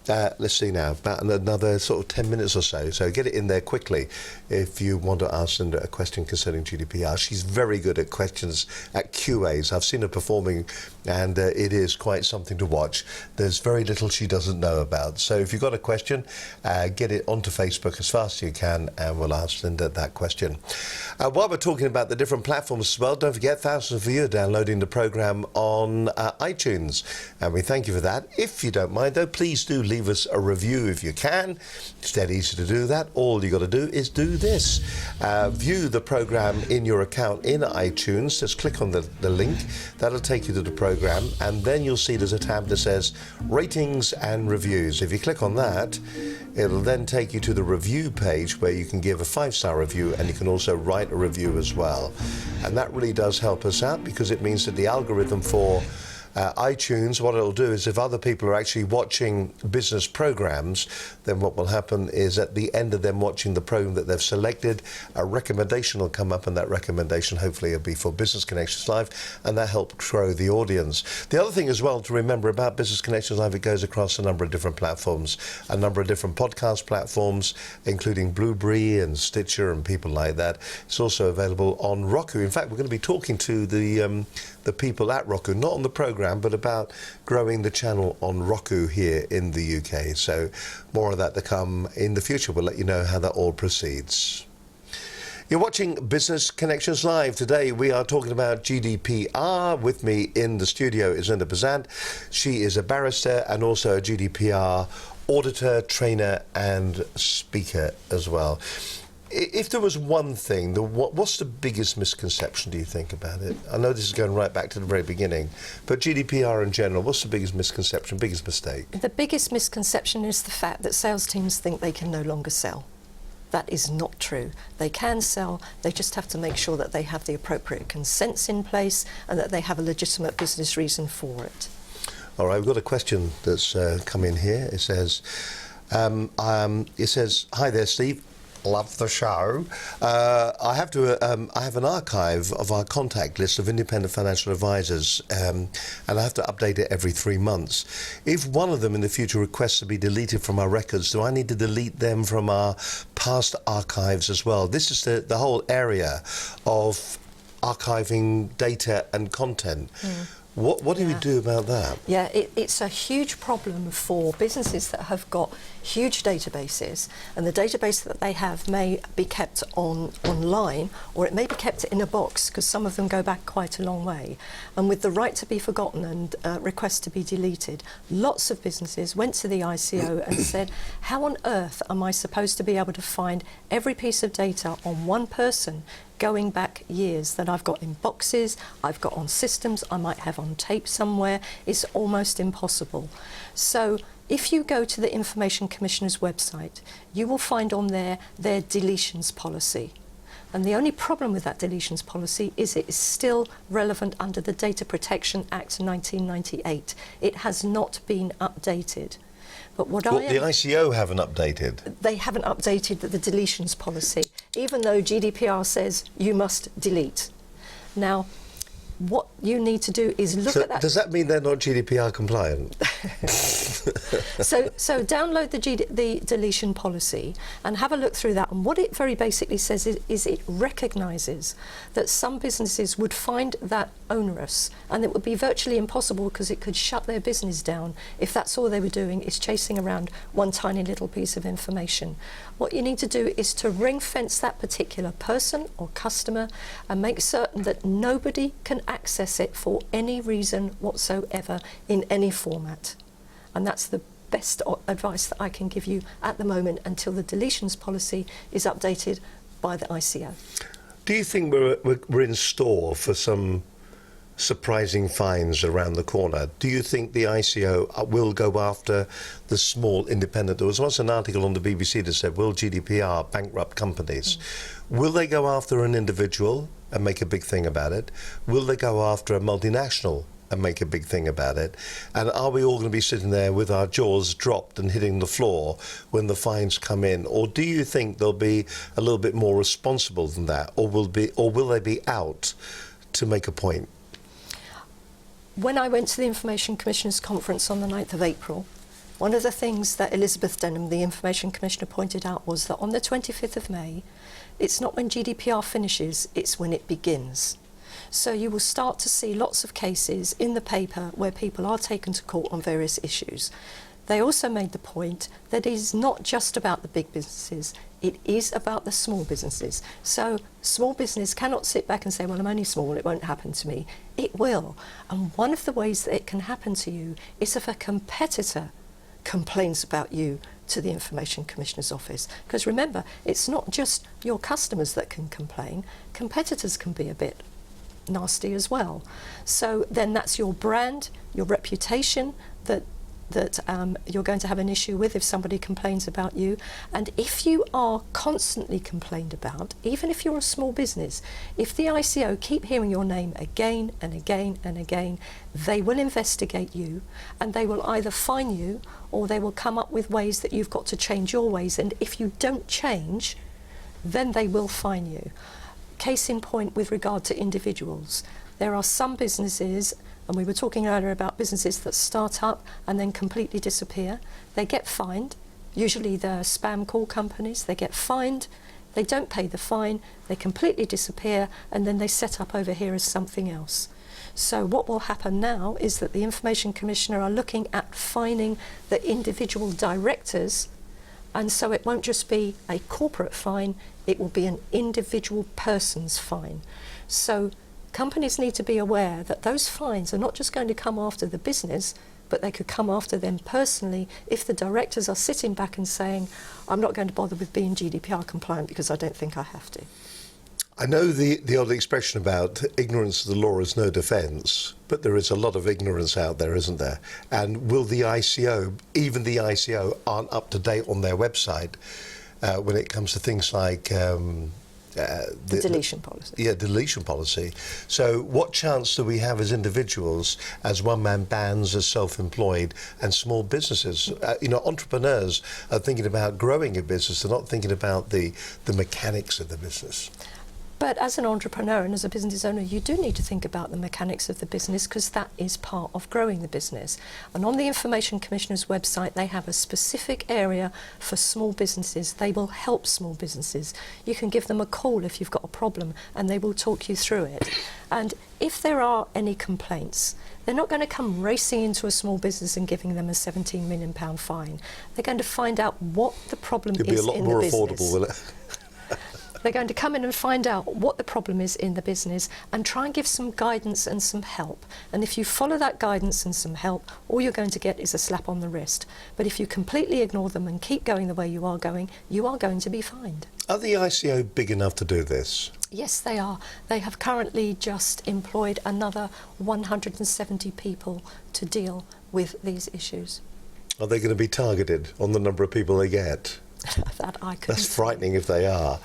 let's see now, about another sort of 10 minutes or so. So get it in there quickly if you want to ask Linda a question concerning GDPR. She's very good at questions, at QAs. I've seen her performing, and it is quite something to watch. There's very little she doesn't know about. So if you've got a question, get it onto Facebook as fast as you can, and we'll ask Linda that question. While we're talking about the different platforms as well, don't forget, thousands of you are downloading the programme on iTunes, and we thank you for that. If you don't mind, though, please do leave us a review if you can. It's dead easy to do that. All you got to do is do this. View the programme in your account in iTunes. Just click on the link. That'll take you to the programme, and then you'll see there's a tab that says Ratings and Reviews. If you click on that, it'll then take you to the review page where you can give a 5-star review, and you can also write a review as well. And that really does help us out, because it means that the algorithm for iTunes, what it'll do is if other people are actually watching business programs, then what will happen is at the end of them watching the program that they've selected, a recommendation will come up, and that recommendation hopefully will be for Business Connections Live, and that helps grow the audience. The other thing as well to remember about Business Connections Live, it goes across a number of different platforms, a number of different podcast platforms, including Blueberry and Stitcher and people like that. It's also available on Roku. In fact, we're going to be talking to the people at Roku, not on the program, but about growing the channel on Roku here in the UK. So more of that to come in the future. We'll let you know how that all proceeds. You're watching Business Connections Live. Today we are talking about GDPR. With me in the studio is Linda Bazant. She is a barrister and also a GDPR auditor, trainer and speaker as well. If there was one thing, what's the biggest misconception, do you think, about it? I know this is going right back to the very beginning, but GDPR in general, what's the biggest misconception, biggest mistake? The biggest misconception is the fact that sales teams think they can no longer sell. That is not true. They can sell, they just have to make sure that they have the appropriate consents in place and that they have a legitimate business reason for it. All right, we've got a question that's come in here. It says, hi there, Steve. Love the show. I have an archive of our contact list of independent financial advisors, and I have to update it every 3 months. If one of them in the future requests to be deleted from our records, do I need to delete them from our past archives as well? This is the whole area of archiving data and content. What do we do about that? Yeah, it's a huge problem for businesses that have got huge databases, and the database that they have may be kept online, or it may be kept in a box, because some of them go back quite a long way. And with the right to be forgotten and request to be deleted, lots of businesses went to the ICO and said, how on earth am I supposed to be able to find every piece of data on one person going back years that I've got in boxes, I've got on systems, I might have on tape somewhere. It's almost impossible. So if you go to the Information Commissioner's website, you will find on there their deletions policy. And the only problem with that deletions policy is it is still relevant under the Data Protection Act 1998. It has not been updated. But what the ICO haven't updated? They haven't updated the deletions policy, even though GDPR says you must delete. Now, what you need to do is look at that. Does that mean they're not GDPR compliant? So download the deletion policy and have a look through that. And what it very basically says is it recognises that some businesses would find that onerous, and it would be virtually impossible because it could shut their business down if that's all they were doing is chasing around one tiny little piece of information. What you need to do is to ring fence that particular person or customer and make certain that nobody can access it for any reason whatsoever in any format. And that's the best advice that I can give you at the moment until the deletions policy is updated by the ICO. Do you think we're in store for some surprising fines around the corner? Do you think the ICO will go after the small independent? There was once an article on the BBC that said, will GDPR bankrupt companies? Will they go after an individual and make a big thing about it? Will they go after a multinational and make a big thing about it? And are we all going to be sitting there with our jaws dropped and hitting the floor when the fines come in? Or do you think they'll be a little bit more responsible than that? Or will they be out to make a point? When I went to the Information Commissioners Conference on the 9th of April, one of the things that Elizabeth Denham, the Information Commissioner, pointed out was that on the 25th of May, it's not when GDPR finishes, it's when it begins. So you will start to see lots of cases in the paper where people are taken to court on various issues. They also made the point that it is not just about the big businesses, it is about the small businesses. So small business cannot sit back and say, well, I'm only small, it won't happen to me. It will. And one of the ways that it can happen to you is if a competitor complains about you to the Information Commissioner's office. Because remember, it's not just your customers that can complain, competitors can be a bit nasty as well. So then that's your brand, your reputation that you're going to have an issue with if somebody complains about you. And if you are constantly complained about, even if you're a small business, if the ICO keep hearing your name again and again and again, they will investigate you and they will either fine you or they will come up with ways that you've got to change your ways. And if you don't change, then they will fine you. Case in point with regard to individuals. There are some businesses, and we were talking earlier about businesses that start up and then completely disappear. They get fined. Usually they're spam call companies. They get fined. They don't pay the fine. They completely disappear, and then they set up over here as something else. So what will happen now is that the Information Commissioner are looking at fining the individual directors, and so it won't just be a corporate fine, it will be an individual person's fine. So companies need to be aware that those fines are not just going to come after the business, but they could come after them personally if the directors are sitting back and saying, I'm not going to bother with being GDPR compliant because I don't think I have to. I know the old expression about ignorance of the law is no defence, but there is a lot of ignorance out there, isn't there? And will the ICO, even the ICO, aren't up to date on their website when it comes to things like the deletion policy. Yeah, deletion policy. So what chance do we have as individuals, as one-man bands, as self-employed and small businesses? Entrepreneurs are thinking about growing a business. They're not thinking about the mechanics of the business. But as an entrepreneur and as a business owner, you do need to think about the mechanics of the business because that is part of growing the business. And on the Information Commissioner's website, they have a specific area for small businesses. They will help small businesses. You can give them a call if you've got a problem and they will talk you through it. And if there are any complaints, they're not going to come racing into a small business and giving them a £17 million fine. They're going to find out what the problem is in the business. It'll be a lot more affordable, will it? They're going to come in and find out what the problem is in the business and try and give some guidance and some help. And if you follow that guidance and some help, all you're going to get is a slap on the wrist. But if you completely ignore them and keep going the way you are going to be fined. Are the ICO big enough to do this? Yes, they are. They have currently just employed another 170 people to deal with these issues. Are they going to be targeted on the number of people they get? That I couldn't That's say. frightening if they are.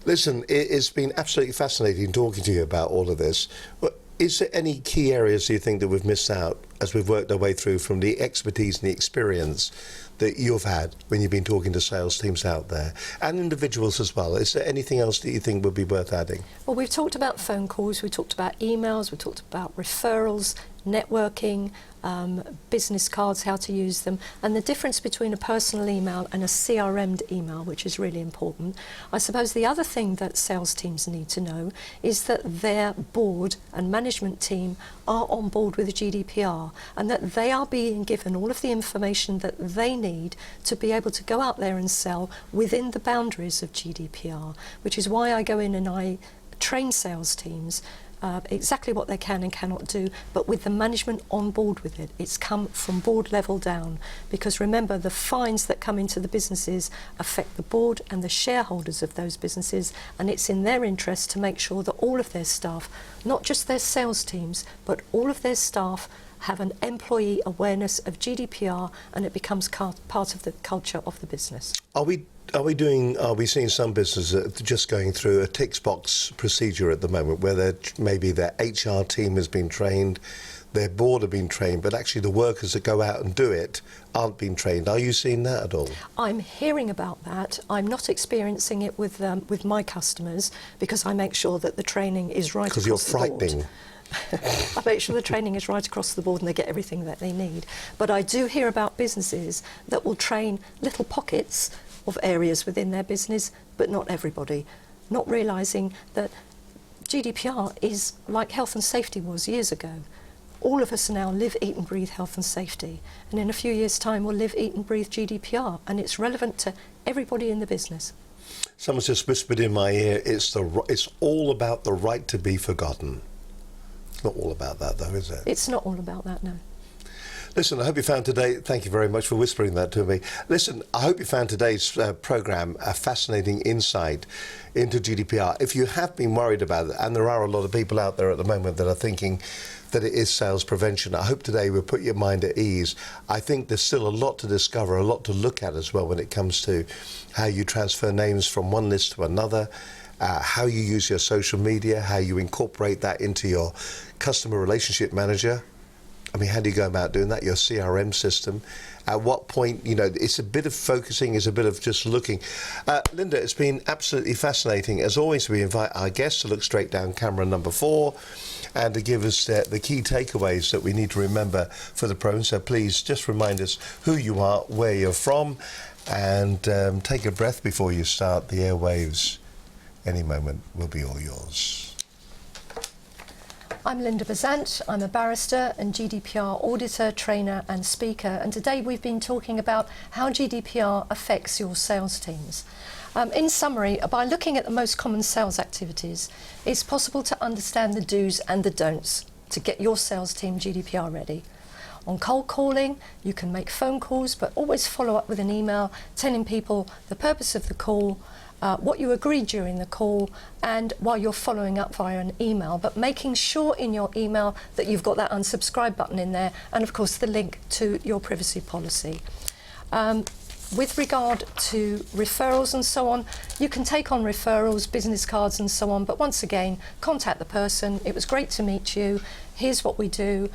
Listen, it's been absolutely fascinating talking to you about all of this. But is there any key areas you think that we've missed out as we've worked our way through from the expertise and the experience that you've had when you've been talking to sales teams out there and individuals as well? Is there anything else that you think would be worth adding? Well, we've talked about phone calls, we talked about emails, we talked about referrals, networking, business cards, how to use them, and the difference between a personal email and a CRM'd email, which is really important. I suppose the other thing that sales teams need to know is that their board and management team are on board with the GDPR and that they are being given all of the information that they need to be able to go out there and sell within the boundaries of GDPR, which is why I go in and I train sales teams exactly what they can and cannot do, but with the management on board with it. It's come from board level down, because remember, the fines that come into the businesses affect the board and the shareholders of those businesses, and it's in their interest to make sure that all of their staff, not just their sales teams, but all of their staff have an employee awareness of GDPR, and it becomes part of the culture of the business. Are we seeing some businesses that are just going through a tick box procedure at the moment where maybe their HR team has been trained, their board have been trained, but actually the workers that go out and do it aren't being trained? Are you seeing that at all? I'm hearing about that. I'm not experiencing it with my customers, because I make sure that the training is right across the board. Because you're frightening. I make sure the training is right across the board and they get everything that they need. But I do hear about businesses that will train little pockets of areas within their business, but not everybody, not realising that GDPR is like health and safety was years ago. All of us now live, eat and breathe health and safety, and in a few years' time we'll live, eat and breathe GDPR, and it's relevant to everybody in the business. Someone's just whispered in my ear, it's all about the right to be forgotten. It's not all about that though, is it? It's not all about that, no. Listen, I hope you found today, thank you very much for whispering that to me. Listen, I hope you found today's programme a fascinating insight into GDPR. If you have been worried about it, and there are a lot of people out there at the moment that are thinking that it is sales prevention, I hope today will put your mind at ease. I think there's still a lot to discover, a lot to look at as well when it comes to how you transfer names from one list to another, how you use your social media, how you incorporate that into your customer relationship manager. I mean, how do you go about doing that? Your CRM system. At what point, it's a bit of focusing, it's a bit of just looking. Linda, it's been absolutely fascinating. As always, we invite our guests to look straight down camera number 4 and to give us the key takeaways that we need to remember for the pros. So please just remind us who you are, where you're from, and take a breath before you start. The airwaves, any moment, will be all yours. I'm Linda Bazant. I'm a barrister and GDPR auditor, trainer and speaker, and today we've been talking about how GDPR affects your sales teams. In summary, by looking at the most common sales activities, it's possible to understand the do's and the don'ts to get your sales team GDPR ready. On cold calling, you can make phone calls, but always follow up with an email telling people the purpose of the call, what you agreed during the call, and while you're following up via an email, but making sure in your email that you've got that unsubscribe button in there, and of course the link to your privacy policy. With regard to referrals and so on, you can take on referrals, business cards and so on, but once again, contact the person. It was great to meet you. Here's what we do.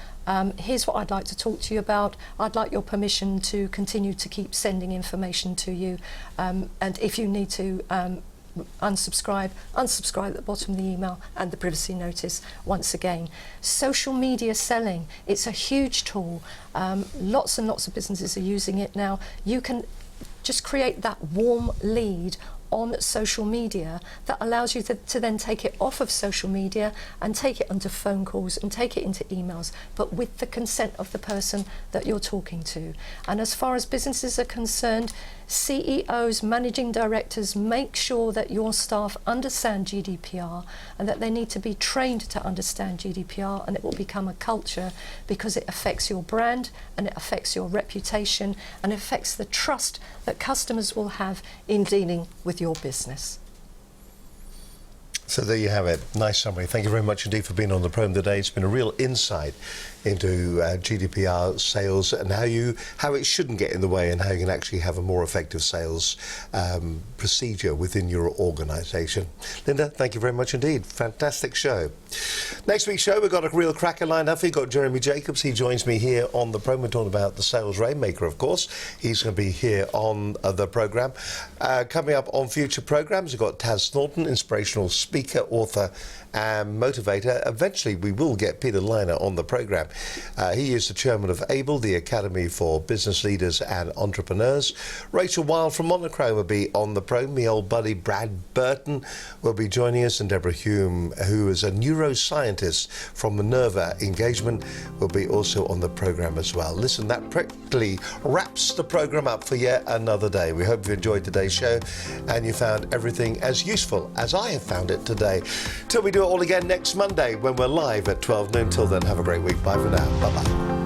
Here's what I'd like to talk to you about. I'd like your permission to continue to keep sending information to you. And if you need to unsubscribe at the bottom of the email, and the privacy notice once again. Social media selling, it's a huge tool. Lots and lots of businesses are using it now. You can just create that warm lead on social media that allows you to then take it off of social media and take it onto phone calls and take it into emails, but with the consent of the person that you're talking to. And as far as businesses are concerned, CEOs, managing directors, make sure that your staff understand GDPR and that they need to be trained to understand GDPR, and it will become a culture because it affects your brand and it affects your reputation and affects the trust that customers will have in dealing with your business. So there you have it. Nice summary. Thank you very much indeed for being on the program today. It's been a real insight into GDPR sales and how it shouldn't get in the way and how you can actually have a more effective sales procedure within your organisation. Linda, thank you very much indeed. Fantastic show. Next week's show, we've got a real cracker lined up. We've got Jeremy Jacobs. He joins me here on the program. We're talking about the sales rainmaker, of course. He's going to be here on the program. Coming up on future programs, we've got Taz Thornton, inspirational speaker, author and motivator. Eventually, we will get Peter Liner on the program. He is the chairman of ABLE, the Academy for Business Leaders and Entrepreneurs. Rachel Wild from Monochrome will be on the program. My old buddy Brad Burton will be joining us, and Deborah Hume, who is a neuroscientist from Minerva Engagement, will be also on the program as well. Listen, that practically wraps the program up for yet another day. We hope you enjoyed today's show and you found everything as useful as I have found it today. Till we do it all again next Monday when we're live at 12 noon. Till then, have a great week. Bye for now. Bye-bye.